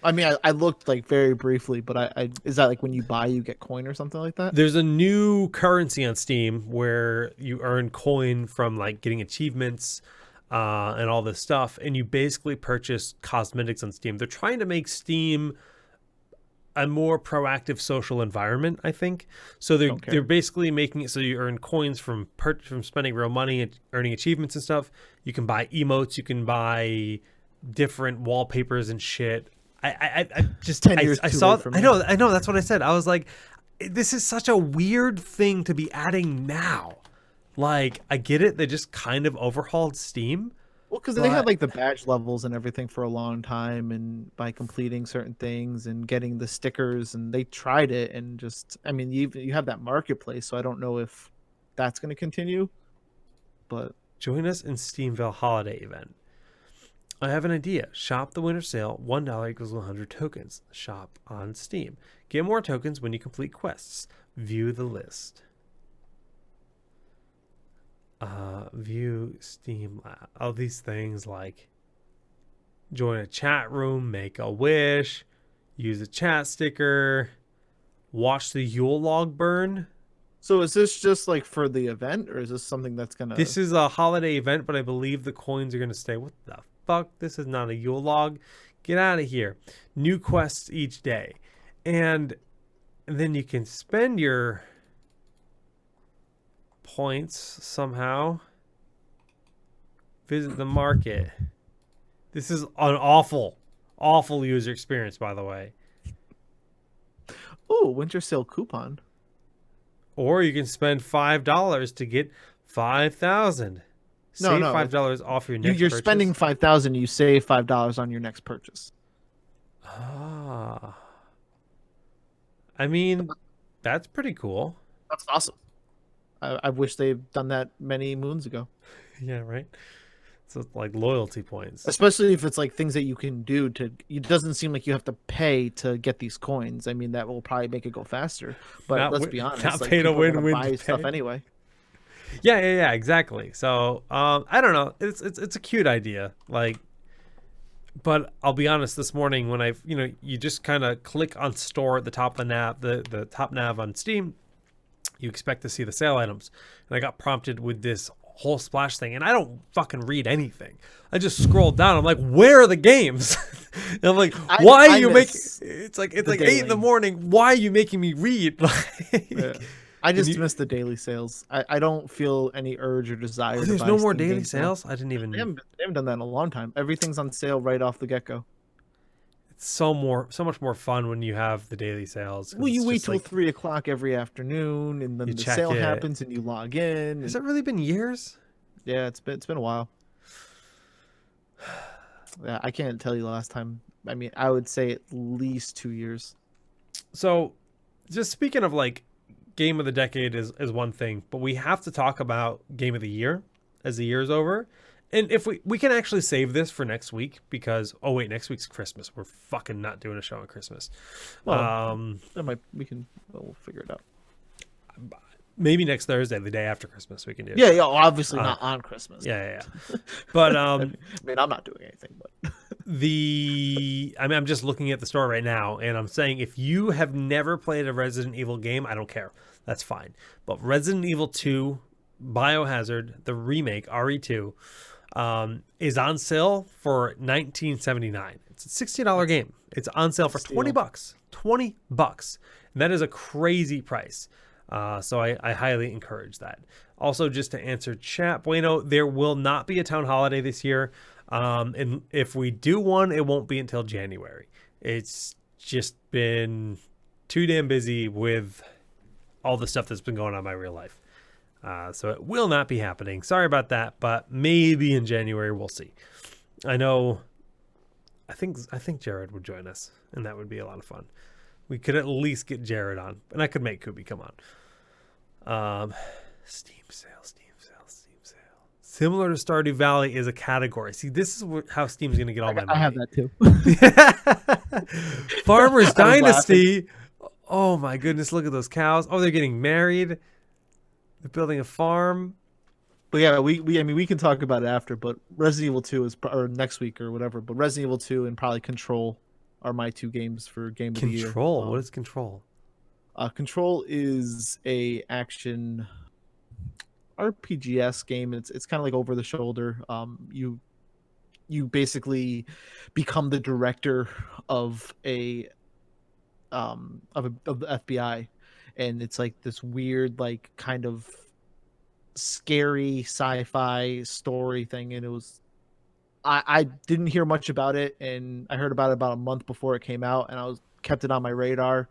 I mean, I looked like very briefly, but I is that like when you buy, you get coin or something like that? There's a new currency on Steam where you earn coin from like getting achievements and all this stuff, and you basically purchase cosmetics on Steam. They're trying to make Steam a more proactive social environment, I think. So they're basically making it so you earn coins from spending real money and earning achievements and stuff. You can buy emotes, you can buy different wallpapers and shit. I just 10 years I too saw late for me. I know that's what I said. I was like, this is such a weird thing to be adding now. Like, I get it, they just kind of overhauled Steam. Well, because they had like the badge levels and everything for a long time, and by completing certain things and getting the stickers, and they tried it, and just, I mean, you have that marketplace, so I don't know if that's going to continue. But join us in Steamville holiday event. I have an idea. Shop the winter sale. $1 equals 100 tokens. Shop on Steam. Get more tokens when you complete quests. View the list. View Steam. All these things like join a chat room, make a wish, use a chat sticker, watch the Yule log burn. So is this just like for the event, or is this something that's gonna? This is a holiday event, but I believe the coins are gonna stay. What the fuck? This is not a Yule log. Get out of here. New quests each day, and then you can spend your points somehow. Visit the market. This is an awful user experience, by the way. Oh, winter sale coupon. Or you can spend $5 to get 5,000. Save $5 off your next You're purchase. spending 5,000. You save $5 on your next purchase. Ah. I mean, that's pretty cool. That's awesome. I wish they'd done that many moons ago. Yeah, right. So it's like loyalty points. Especially if it's like things that you can do to. It doesn't seem like you have to pay to get these coins. I mean, that will probably make it go faster. But let's be honest, not like, pay to people are gonna win, buy to stuff pay. anyway. Yeah, exactly. So I don't know. It's a cute idea. Like But I'll be honest, this morning when you just kind of click on store at the top of the nav, the top nav on Steam, you expect to see the sale items. And I got prompted with this whole splash thing, and I don't fucking read anything. I just scrolled down. I'm like, where are the games? And I'm like, why are you making? It's like 8 in the morning. Why are you making me read? Yeah. I just missed the daily sales. I don't feel any urge or desire. There's to buy no more Steam daily games now. sales. I didn't even. They haven't done that in a long time. Everything's on sale right off the get go. It's so much more fun when you have the daily sales. Well, you wait till 3 o'clock every afternoon, and then the sale happens, and you log in. Has it really been years? Yeah, it's been a while. Yeah, I can't tell you the last time. I mean, I would say at least 2 years. So, just speaking of like game of the decade is one thing, but we have to talk about game of the year as the year's over. And if we can actually save this for next week because next week's Christmas. We're fucking not doing a show on Christmas. Well, we'll figure it out. Maybe next Thursday, the day after Christmas, we can do it. Yeah, obviously not on Christmas. Yeah. But I mean, I'm not doing anything, but I'm just looking at the store right now, and I'm saying if you have never played a Resident Evil game, I don't care. That's fine. But Resident Evil 2, Biohazard, the remake, RE2, is on sale for $19.79. It's a $60 game. It's on sale for $20. $20. And that is a crazy price. So I highly encourage that. Also, just to answer chat, Bueno, there will not be a town holiday this year. And if we do one, it won't be until January. It's just been too damn busy with all the stuff that's been going on in my real life. So it will not be happening. Sorry about that, but maybe in January we'll see. I think Jared would join us, and that would be a lot of fun. We could at least get Jared on, and I could make Kubi come on. Steam sale. Similar to Stardew Valley is a category. See, this is how Steam's going to get all my money. I have that too. Farmer's Dynasty. Oh my goodness, look at those cows. Oh, they're getting married. They're building a farm. But yeah, we can talk about it after, but Resident Evil 2 or next week or whatever, but Resident Evil 2 and probably Control are my two games for game of the year. Control? What is Control? Control is a action RPGS game. It's kind of like over the shoulder. You basically become the director of the FBI, and it's like this weird, like, kind of scary sci-fi story thing. And it was, I didn't hear much about it, and I heard about it about a month before it came out, and I kept it on my radar.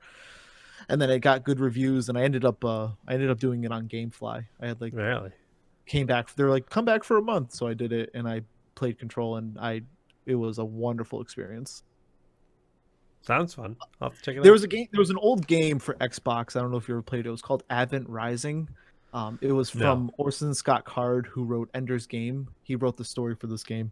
And then it got good reviews, and I ended up doing it on GameFly. I had really came back. They're like, come back for a month, so I did it, and I played Control, and it was a wonderful experience. Sounds fun. I'll have to check it out. There was an old game for Xbox. I don't know if you ever played it. It was called Advent Rising. It was from Orson Scott Card, who wrote Ender's Game. He wrote the story for this game.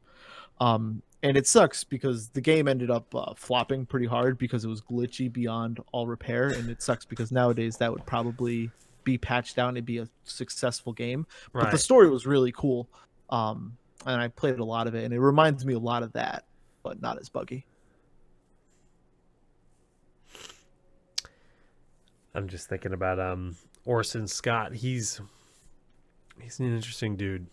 And it sucks because the game ended up flopping pretty hard because it was glitchy beyond all repair. And it sucks because nowadays that would probably be patched out and it'd be a successful game. But the story was really cool. And I played a lot of it, and it reminds me a lot of that, but not as buggy. I'm just thinking about Orson Scott. He's an interesting dude.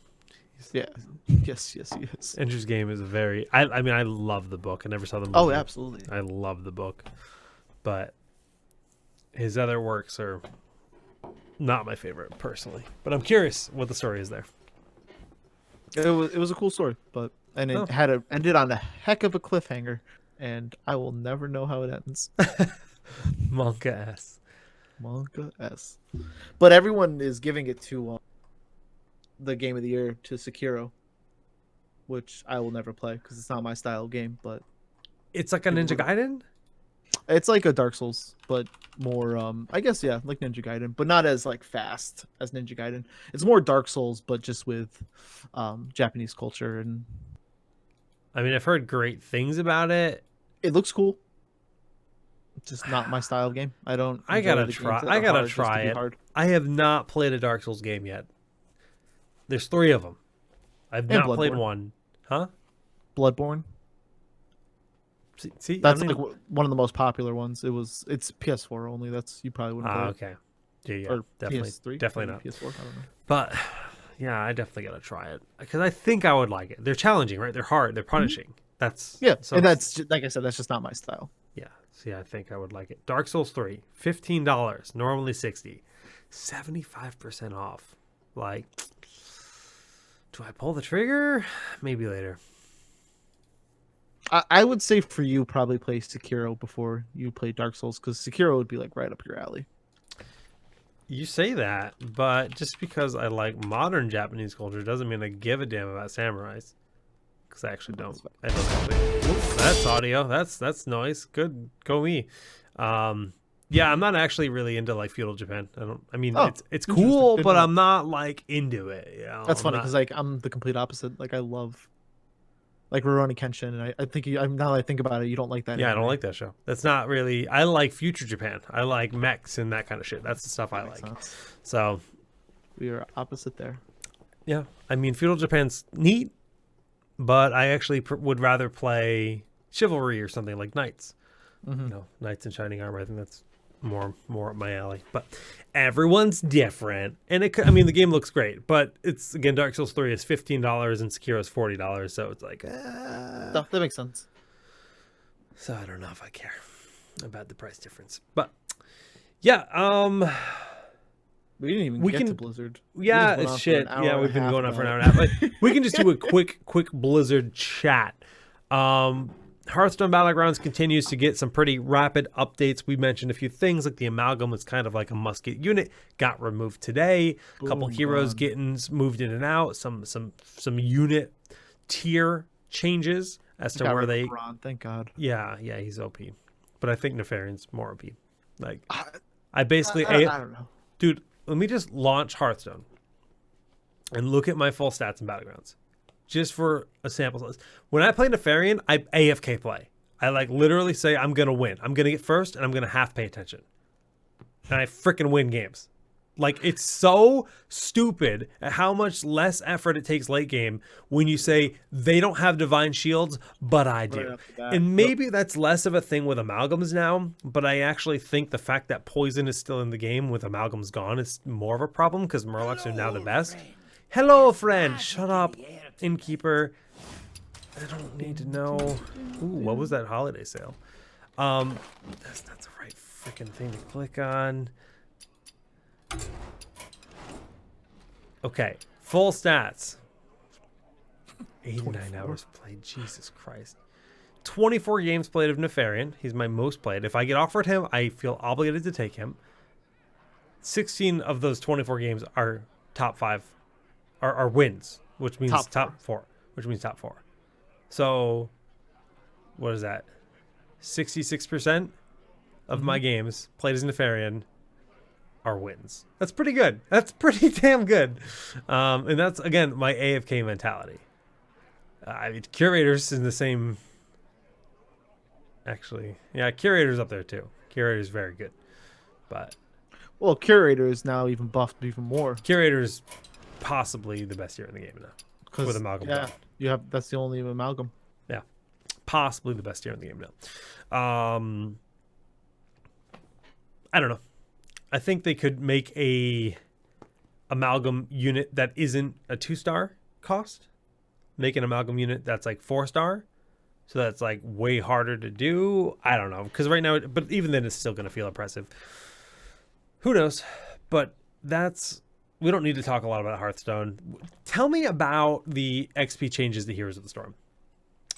Yes, he is. Ender's Game is I mean, I love the book. I never saw the movie. Oh, absolutely. I love the book. But his other works are not my favorite, personally. But I'm curious what the story is there. It was a cool story, but it ended on a heck of a cliffhanger, and I will never know how it ends. Monka S. But everyone is giving it to the game of the year to Sekiro, which I will never play because it's not my style of game. But it's like a Ninja Gaiden. It's like a Dark Souls, but more I guess like Ninja Gaiden, but not as like fast as Ninja Gaiden. It's more Dark Souls, but just with Japanese culture. And I mean, I've heard great things about it. It looks cool. It's just not my style of game. I gotta try it. Hard. I have not played a Dark Souls game yet. There's 3 of them. I've not played one. Huh? Bloodborne. See, I That's don't like even... one of the most popular ones. It's PS4 only. That's you probably wouldn't play it. Okay. Yeah, Or definitely, PS3, definitely maybe not. PS4. I don't know. But yeah, I definitely gotta try it because I think I would like it. They're challenging, right? They're hard. They're punishing. That's Yeah, so. and like I said, that's just not my style. Yeah. See, I think I would like it. Dark Souls 3, $15, normally 60, 75% off. Like, do I pull the trigger? Maybe later. I would say for you, probably play Sekiro before you play Dark Souls, because Sekiro would be like right up your alley. You say that, but just because I like modern Japanese culture doesn't mean I give a damn about samurais. Because I actually don't. I don't actually. Oops, that's audio. That's noise. Good, go me. Yeah, I'm not actually really into like feudal Japan. I don't. I mean, Oh, it's interesting. cool, Didn't but know. I'm not like into it. You know, That's I'm funny not. because like I'm the complete opposite. Like I love like Rurouni Kenshin, and I think now that I think about it, you don't like that Yeah, I don't anime. like that show. That's not really. I like future Japan. I like mechs and that kind of shit. That's the stuff I Makes like. sense. So We are opposite there. yeah, I mean, feudal Japan's neat, but I actually would rather play chivalry or something like knights. Mm-hmm. You know, knights in shining armor. I think that's more up my alley. But everyone's different, and I mean, the game looks great, but it's again, Dark Souls 3 is $15 and Sekiro is $40, so it's like, That makes sense. so I don't know if I care about the price difference, but yeah, We didn't even get to Blizzard. yeah, it's shit. Yeah, we've been going on for an hour and a half. But we can just do a quick Blizzard chat. Hearthstone Battlegrounds continues to get some pretty rapid updates. We mentioned a few things like the amalgam is kind of like a musket unit, got removed today. A couple heroes getting moved in and out. Some unit tier changes as to where they. Thank God. Yeah, he's OP, but I think Nefarian's more OP. Like I basically, I don't know, dude. Let me just launch Hearthstone and look at my full stats and battlegrounds just for a sample size. When I play Nefarian, I AFK play. I like literally say I'm going to win. I'm going to get first and I'm going to half pay attention. And I freaking win games. Like, it's so stupid at how much less effort it takes late game when you say they don't have divine shields, but I do. And maybe that's less of a thing with amalgams now, but I actually think the fact that poison is still in the game with amalgams gone is more of a problem because Murlocs are now the best. Hello, friend. Shut up, innkeeper. I don't need to know. Ooh, what was that holiday sale? That's not the right freaking thing to click on. Okay, full stats. 89 hours played. Jesus Christ. 24 games played of Nefarian. He's my most played. If I get offered him, I feel obligated to take him. 16 of those 24 games are top 5, are wins, which means top four, which means top 4. So, what is that? 66% of my games played as Nefarian are wins. That's pretty good. That's pretty damn good. And that's, again, my AFK mentality. I mean, Curator's in the same... Actually, yeah, Curator's up there too. Curator's very good. But... Well, Curator is now even buffed even more. Curator's possibly the best hero in the game now. With Amalgam. Yeah, that's the only Amalgam. Yeah. Possibly the best hero in the game now. I don't know. I think they could make a amalgam unit that isn't a 2-star cost. Make an amalgam unit that's like 4-star. So that's like way harder to do. I don't know. Because right now, but even then it's still going to feel oppressive. Who knows? But that's... We don't need to talk a lot about Hearthstone. Tell me about the XP changes to Heroes of the Storm.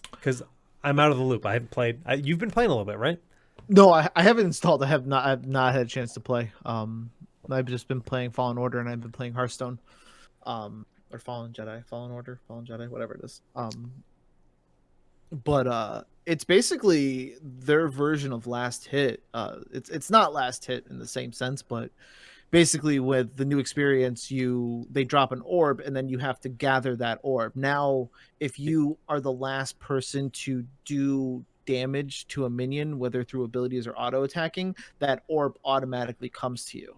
Because I'm out of the loop. I haven't played... You've been playing a little bit, right? No, I haven't installed. I've not had a chance to play. I've just been playing Fallen Order, and I've been playing Hearthstone, or Fallen Jedi, Fallen Order, Fallen Jedi, whatever it is. But it's basically their version of Last Hit. It's not Last Hit in the same sense, but basically with the new experience, they drop an orb, and then you have to gather that orb. Now, if you are the last person to do damage to a minion, whether through abilities or auto attacking, that orb automatically comes to you.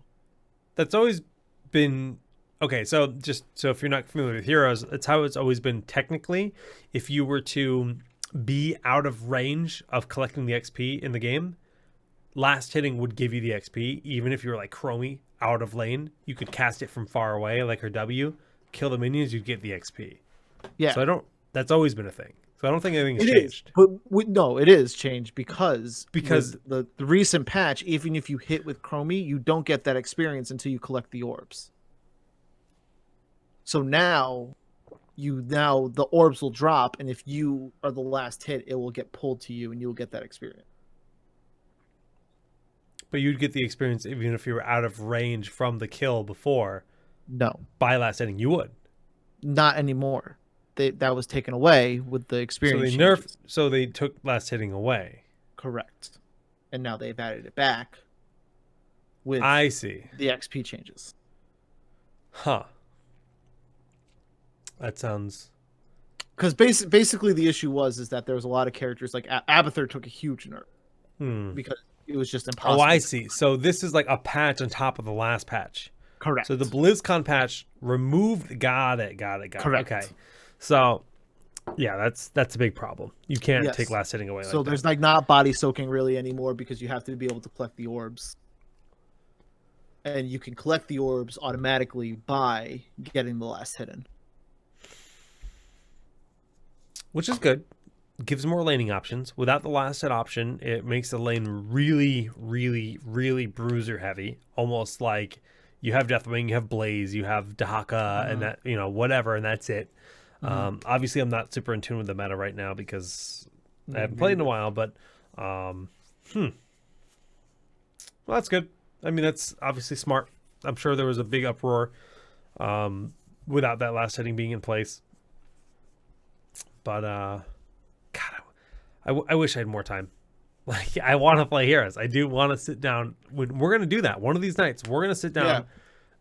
That's always been okay. So just so if you're not familiar with Heroes, it's how it's always been technically. If you were to be out of range of collecting the XP in the game, last hitting would give you the XP. Even if you were like Chromie out of lane, you could cast it from far away, like her W, kill the minions, you'd get the XP. Yeah, So that's always been a thing. So I don't think anything's it changed. is. But no, it is changed because Because the recent patch, even if you hit with Chromie, you don't get that experience until you collect the orbs. So now the orbs will drop, and if you are the last hit, it will get pulled to you, and you will get that experience. But you'd get the experience even if you were out of range from the kill before. No, By last hitting, you would. not anymore. That was taken away with the experience. So they took last hitting away. Correct. And now they've added it back with I see. the XP changes. Huh. That sounds... Because basically the issue is that there was a lot of characters, like Abathur took a huge nerf because it was just impossible. Oh, I see. So this is like a patch on top of the last patch. Correct. So the BlizzCon patch removed... Got it. Correct. Okay. So, yeah, that's a big problem. You can't Yes. take last hitting away. So like there's that. like not body soaking really anymore because you have to be able to collect the orbs. And you can collect the orbs automatically by getting the last hit in. Which is good. Gives more laning options. Without the last hit option, it makes the lane really, really, really bruiser heavy. Almost like you have Deathwing, you have Blaze, you have Dahaka, and that, whatever, and that's it. Obviously, I'm not super in tune with the meta right now because I haven't played in a while, but well, that's good. I mean, that's obviously smart. I'm sure there was a big uproar without that last hitting being in place. But God, I wish I had more time. Like, I want to play Heroes. I do want to sit down. We're gonna do that one of these nights. We're gonna sit down.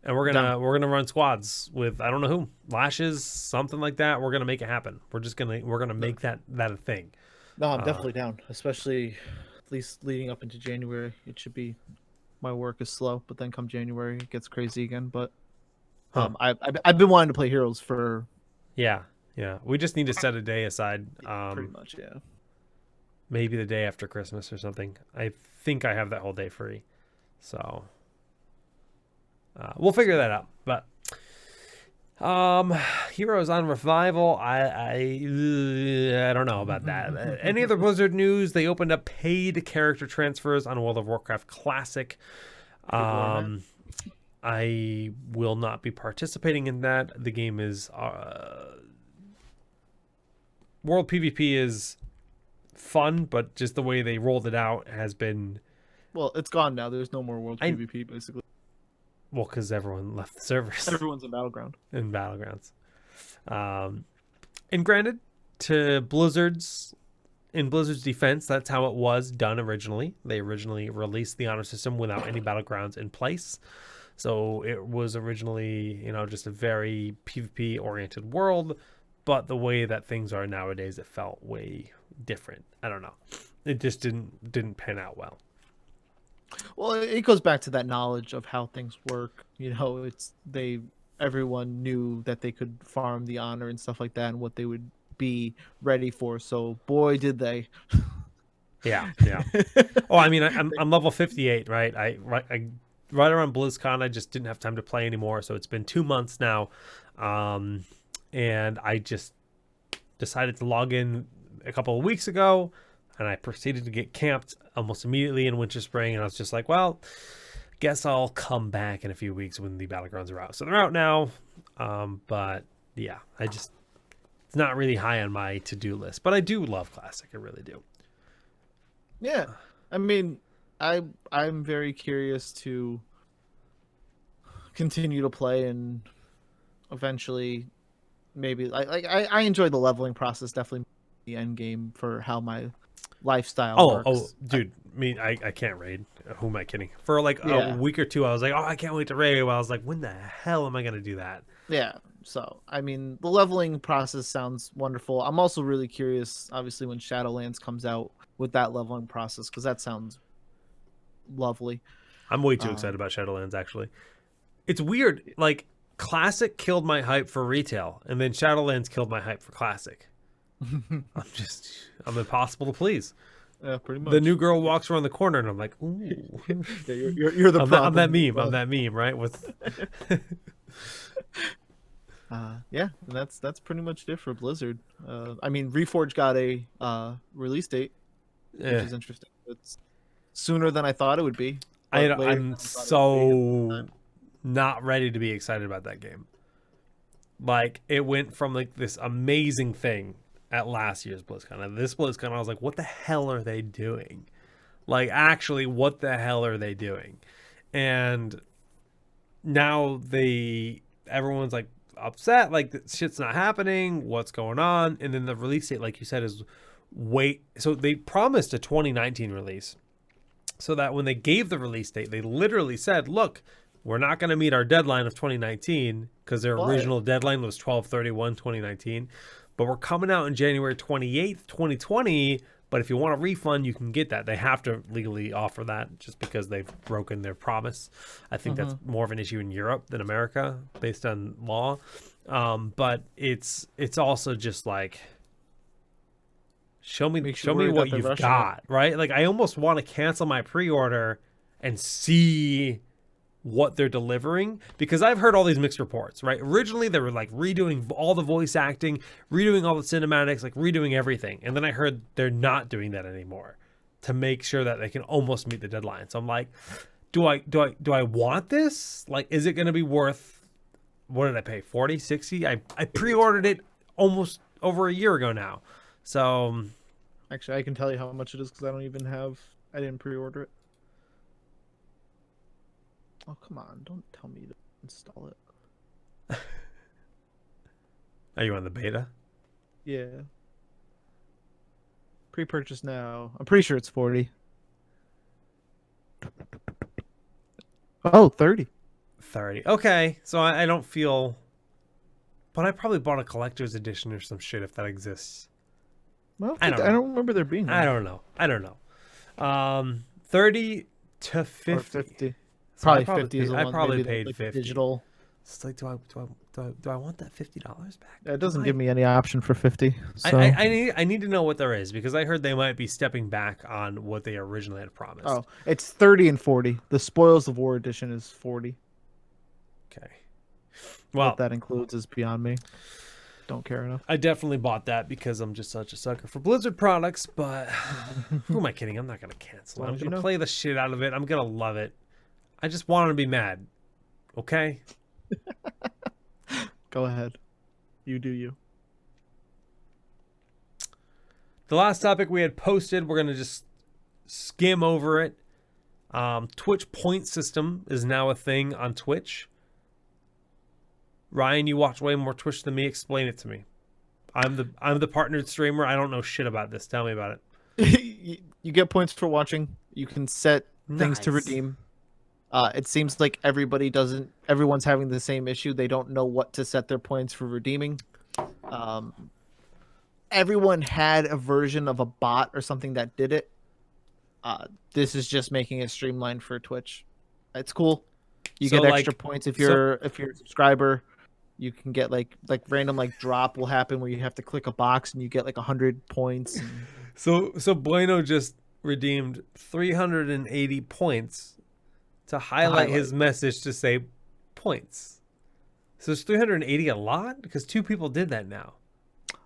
And we're gonna run squads with I don't know whom, Lashes, something like that. We're gonna make it happen. We're gonna make that a thing. No, I'm definitely down, especially at least leading up into January. It should be. My work is slow, but then come January, it gets crazy again. But I've been wanting to play Heroes for. Yeah. We just need to set a day aside. Pretty much, yeah. Maybe the day after Christmas or something. I think I have that whole day free, so. We'll figure that out, but Heroes on Revival, I don't know about that. Any other Blizzard news? They opened up paid character transfers on World of Warcraft Classic. I will not be participating in that. The game is World PvP is fun, but just the way they rolled it out has been... Well, it's gone now. There's no more World PvP, basically. Well, because everyone left the servers. Everyone's in Battleground. In Battlegrounds. And granted, in Blizzard's defense, that's how it was done originally. They originally released the honor system without any Battlegrounds in place. So it was originally, just a very PvP-oriented world. But the way that things are nowadays, it felt way different. I don't know. It just didn't pan out well. Well, it goes back to that knowledge of how things work. Everyone knew that they could farm the honor and stuff like that, and what they would be ready for. So, boy, did they! Yeah. Oh, I mean, I'm level 58, right? I right around BlizzCon, I just didn't have time to play anymore. So it's been 2 months now, and I just decided to log in a couple of weeks ago. And I proceeded to get camped almost immediately in Winter Spring. And I was just like, well, guess I'll come back in a few weeks when the Battlegrounds are out. So they're out now. But yeah, it's not really high on my to-do list. But I do love Classic. I really do. Yeah. I mean, I'm very curious to continue to play and eventually maybe... I enjoy the leveling process, definitely the end game for how my... lifestyle works. Oh, dude, I can't raid. Who am I kidding? For like a week or two, I was like, I can't wait to raid. Well, I was like, when the hell am I gonna do that? Yeah. So, I mean, the leveling process sounds wonderful. I'm also really curious, obviously, when Shadowlands comes out with that leveling process, because that sounds lovely. I'm way too excited about Shadowlands. Actually, it's weird. Like Classic killed my hype for retail, and then Shadowlands killed my hype for Classic. I'm impossible to please. Yeah, pretty much. The new girl walks around the corner, and I'm like, ooh. Yeah, you're the problem. I'm that meme. I'm that meme, right? With yeah, and that's pretty much it for Blizzard. I mean, Reforge got a release date, which is interesting. It's sooner than I thought it would be. I'm so not ready to be excited about that game. Like, it went from like this amazing thing at last year's BlizzCon. And this BlizzCon, I was like, what the hell are they doing? Like, actually, what the hell are they doing? And now everyone's like upset, like shit's not happening. What's going on? And then the release date, like you said, is wait. So they promised a 2019 release. So that when they gave the release date, they literally said, look, we're not going to meet our deadline of 2019 because their original deadline was 12/31/2019. But we're coming out on January 28th, 2020. But if you want a refund, you can get that. They have to legally offer that just because they've broken their promise. I think that's more of an issue in Europe than America based on law. But it's also just like, show me what you've got, right? Like, I almost want to cancel my pre-order and see what they're delivering, because I've heard all these mixed reports, right? Originally, they were like redoing all the voice acting, redoing all the cinematics, like redoing everything. And then I heard they're not doing that anymore to make sure that they can almost meet the deadline. So I'm like, do I want this? Like, is it going to be worth, what did I pay? 40, 60? I pre-ordered it almost over a year ago now. So actually, I can tell you how much it is because I didn't pre-order it. Oh, come on. Don't tell me to install it. Are you on the beta? Yeah. Pre-purchase now. I'm pretty sure it's 40. Oh, 30. 30. Okay. So I don't feel... But I probably bought a collector's edition or some shit if that exists. Well, I don't remember there being one. I don't know. 30 to 50. Or 50. So probably 50 is the one. I probably paid like 50. Digital. It's like, do I want that $50 back? It doesn't give me any option for 50. So. I need to know what there is, because I heard they might be stepping back on what they originally had promised. Oh, it's 30 and 40. The Spoils of War edition is 40. Okay. Well, what that includes is beyond me. Don't care enough. I definitely bought that because I'm just such a sucker for Blizzard products, but who am I kidding? I'm not going to cancel it. I'm going to play the shit out of it. I'm going to love it. I just want to be mad. Okay? Go ahead. You do you. The last topic we had posted, we're going to just skim over it. Twitch point system is now a thing on Twitch. Ryan, you watch way more Twitch than me. Explain it to me. I'm the partnered streamer. I don't know shit about this. Tell me about it. You get points for watching. You can set things to redeem. It seems like everyone's having the same issue. They don't know what to set their points for redeeming. Everyone had a version of a bot or something that did it. This is just making it streamlined for Twitch. It's cool. You get extra points if you're a subscriber. You can get like random drop will happen where you have to click a box and you get 100 points. So Bueno just redeemed 380 points to highlight his message to say points. So is 380 a lot? Because 2 people did that now.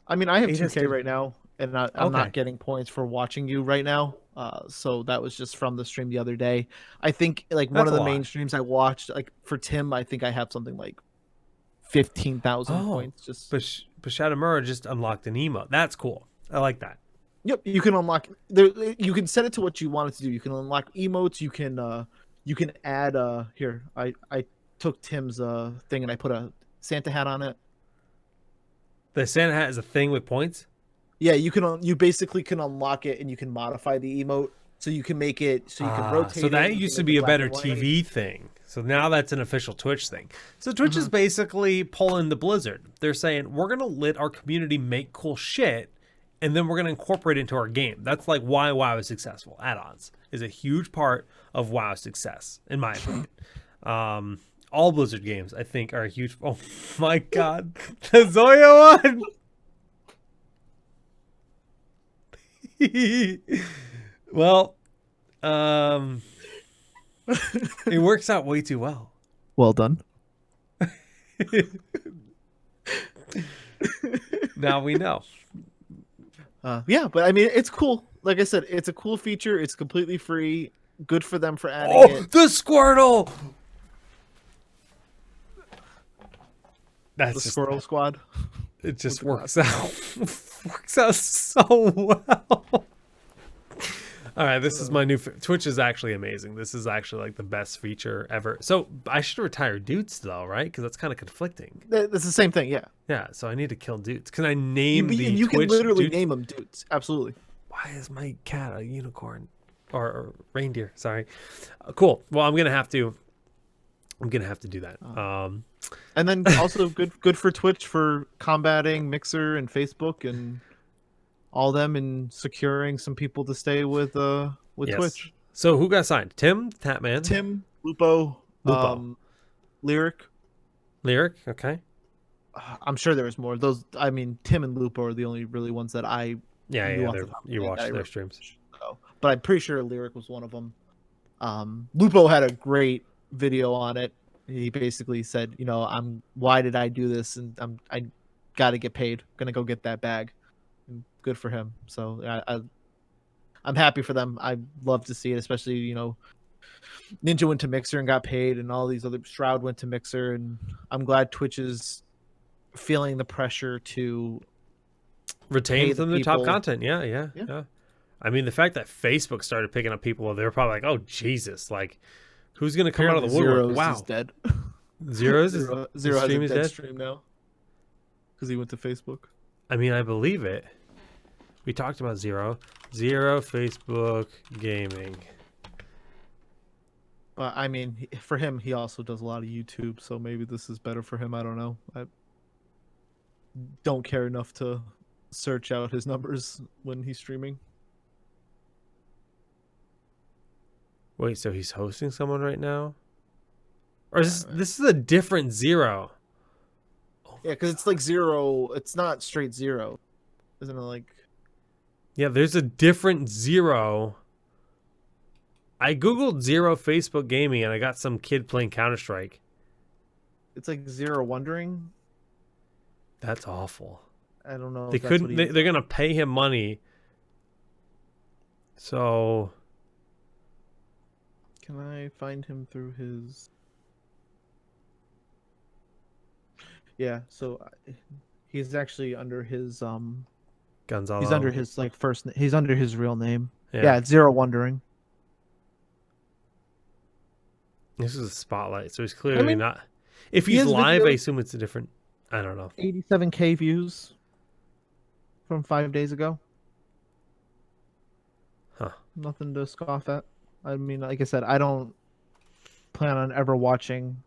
I mean, I have 2K right now, and I'm not getting points for watching you right now. So that was just from the stream the other day. I think one of the main streams I watched, for Tim, I think I have something like 15,000 points. Just but Shadamura just unlocked an emote. That's cool. I like that. Yep, you can unlock. You can set it to what you want it to do. You can unlock emotes. You can add. Here, I took Tim's thing and I put a Santa hat on it. The Santa hat is a thing with points? Yeah, you basically can unlock it and you can modify the emote so you can make it so you can rotate. So that used to be a better TV thing. So now that's an official Twitch thing. So Twitch is basically pulling the Blizzard. They're saying, we're going to let our community make cool shit, and then we're going to incorporate it into our game. That's like why WoW is successful. Add-ons is a huge part of WoW's success, in my opinion. All Blizzard games, I think, are a huge... Oh, my God. The Zoya one! Well, um, it works out way too well. Well done. Now we know. Yeah, but I mean, it's cool. Like I said, it's a cool feature. It's completely free. Good for them for adding Oh, it. the Squirtle! That's The just, Squirrel Squad. it just with the works out. Works out so well. All right, this is my new Twitch is actually amazing. This is actually like the best feature ever. So I should retire Dudes though, right? Because that's kind of conflicting. It's the same thing, yeah. Yeah, so I need to kill Dudes. Can I name the You can Twitch literally Dudes? name them dudes. Absolutely. Why is my cat a unicorn or reindeer? Sorry. Cool. Well, I'm gonna have to do that. And then also good for Twitch for combating Mixer and Facebook and all them and securing some people to stay with Yes. Twitch. So who got signed? Tim, Tatman, Tim, Lupo, Lyric. Lyric. Okay. I'm sure there was more. Those, I mean, Tim and Lupo are the only really ones that I Yeah, knew yeah. off the top of You my head watched that I their streams. know. But I'm pretty sure Lyric was one of them. Lupo had a great video on it. He basically said, why did I do this? And I got to get paid. I'm gonna go get that bag. And good for him. So I'm happy for them. I love to see it, especially Ninja went to Mixer and got paid, and all these other Shroud went to Mixer, and I'm glad Twitch is feeling the pressure to Retain some of the top people. content. Yeah. I mean, the fact that Facebook started picking up people, they were probably like, "Oh Jesus!" Like, who's gonna come out of the woodwork? Zeros Wow, is dead. Zeros is Zero has stream a is dead dead? stream now because he went to Facebook. I mean, I believe it. We talked about Zero Facebook gaming. But I mean, for him, he also does a lot of YouTube, so maybe this is better for him. I don't know. I don't care enough to search out his numbers when he's streaming. Wait, so he's hosting someone right now, or is this is a different Zero? Yeah, because it's like Zero. It's not straight Zero, isn't it? Like, Yeah, there's a different Zero. I googled Zero Facebook gaming and I got some kid playing Counter-Strike. it's like Zero Wondering. That's awful. I don't know. They if that's couldn't. what They're gonna pay him money. So Can I find him through his? Yeah, so he's actually under his Gonzalo. He's under his he's under his real name. Yeah, it's Zero Wondering. This is a spotlight, so he's clearly not. If he's has live, I videos- assume it's a different. I don't know. 87K views from 5 days ago. Huh. Nothing to scoff at. I mean, like I said, I don't plan on ever watching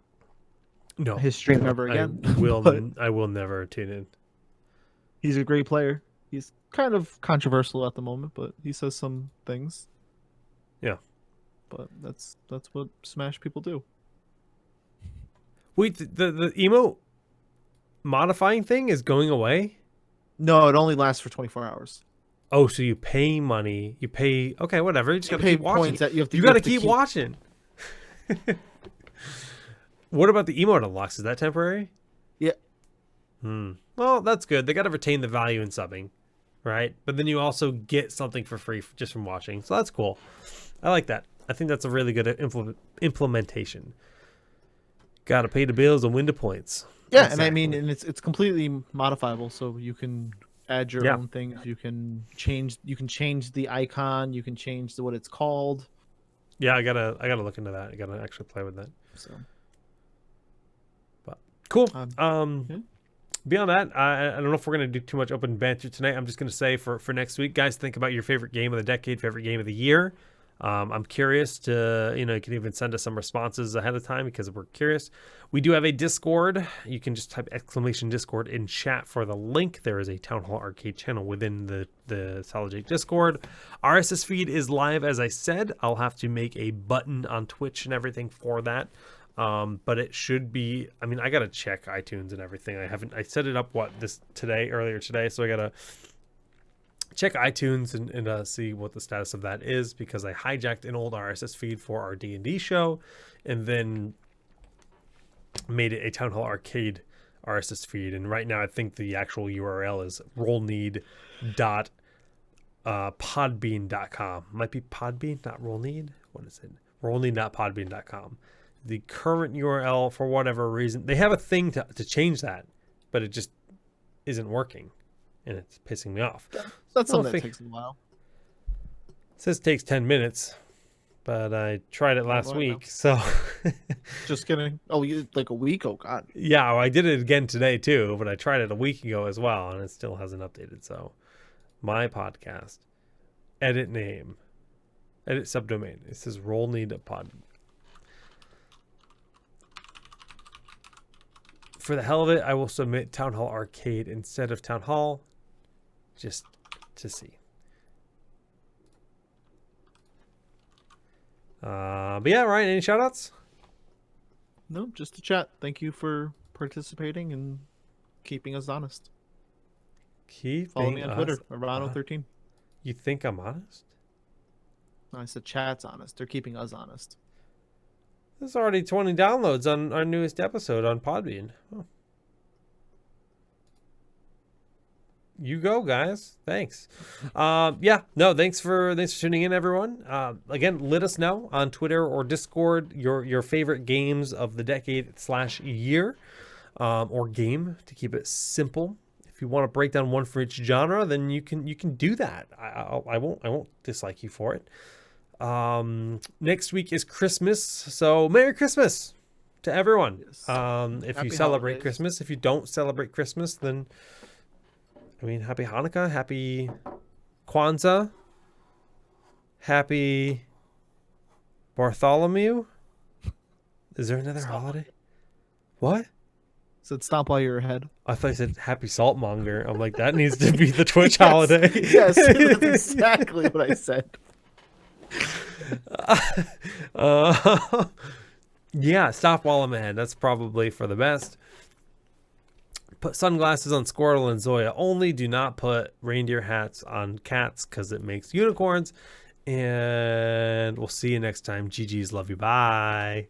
No, his stream ever again. I but will never tune in. he's a great player. He's kind of controversial at the moment, but he says some things. Yeah. But that's what Smash people do. Wait, the emote modifying thing is going away? No, it only lasts for 24 hours. Oh, so you pay money. You pay. Okay, whatever. You just gotta pay keep watching. points that you have to- You you gotta have to keep keep- watching. What about the emote unlocks? Is that temporary? Yeah. Well, that's good. They got to retain the value in subbing, right? But then you also get something for free just from watching. So that's cool. I like that. I think that's a really good implementation. Got to pay the bills and win the points. Yeah, Exactly. and I mean, and it's completely modifiable, so you can add your own things. You can change the icon. You can change what it's called. Yeah, I gotta look into that. I gotta actually play with that. So, but cool. Yeah. Beyond that, I don't know if we're gonna do too much open banter tonight. I'm just gonna say for next week, guys, think about your favorite game of the decade, favorite game of the year. I'm curious to, you can even send us some responses ahead of time because we're curious. We do have a Discord. You can just type !Discord in chat for the link. There is a Town Hall Arcade channel within the Solid Jake Discord. RSS feed is live, as I said. I'll have to make a button on Twitch and everything for that. But it should be, I mean, I got to check iTunes and everything. I set it up earlier today. So I got to check iTunes and see what the status of that is, because I hijacked an old RSS feed for our D&D show and then made it a Town Hall Arcade RSS feed. And right now I think the actual URL is rollneed.podbean.com. Might be Podbean, not Rollneed. What is it? Rollneed.podbean.com. The current URL, for whatever reason, they have a thing to change that, but it just isn't working, and it's pissing me off. That's something that takes a while. It says it takes 10 minutes, but I tried it last week, so... Just kidding. Oh, like a week? Oh, God. Yeah, well, I did it again today, too, but I tried it a week ago as well, and it still hasn't updated, so... My podcast. Edit name. Edit subdomain. It says rollneed.pod. For the hell of it, I will submit Town Hall Arcade instead of Town Hall, just to see. But yeah, Ryan, any shoutouts? No, just to chat. Thank you for participating and keeping us honest. Follow me on Twitter, Arano13. You think I'm honest? No, I said chat's honest. They're keeping us honest. There's already 20 downloads on our newest episode on Podbean. Oh. You go, guys. Thanks. Thanks for tuning in, everyone. Again, let us know on Twitter or Discord your favorite games of the decade/year, or game, to keep it simple. If you want to break down one for each genre, then you can do that. I won't dislike you for it. Next week is Christmas, so Merry Christmas to everyone. Yes. If Happy you celebrate holidays. Christmas, if you don't celebrate Christmas, then Happy Hanukkah, Happy Kwanzaa, Happy Bartholomew. Is there another holiday? What? Said stop while you're ahead. I thought you said Happy Saltmonger. I'm like, that needs to be the Twitch holiday. Yes, that's exactly what I said. Yeah, stop while I'm ahead. That's probably for the best. Put sunglasses on Squirtle and Zoya only. Do not put reindeer hats on cats, because it makes unicorns. And we'll see you next time. GG's, love you. Bye.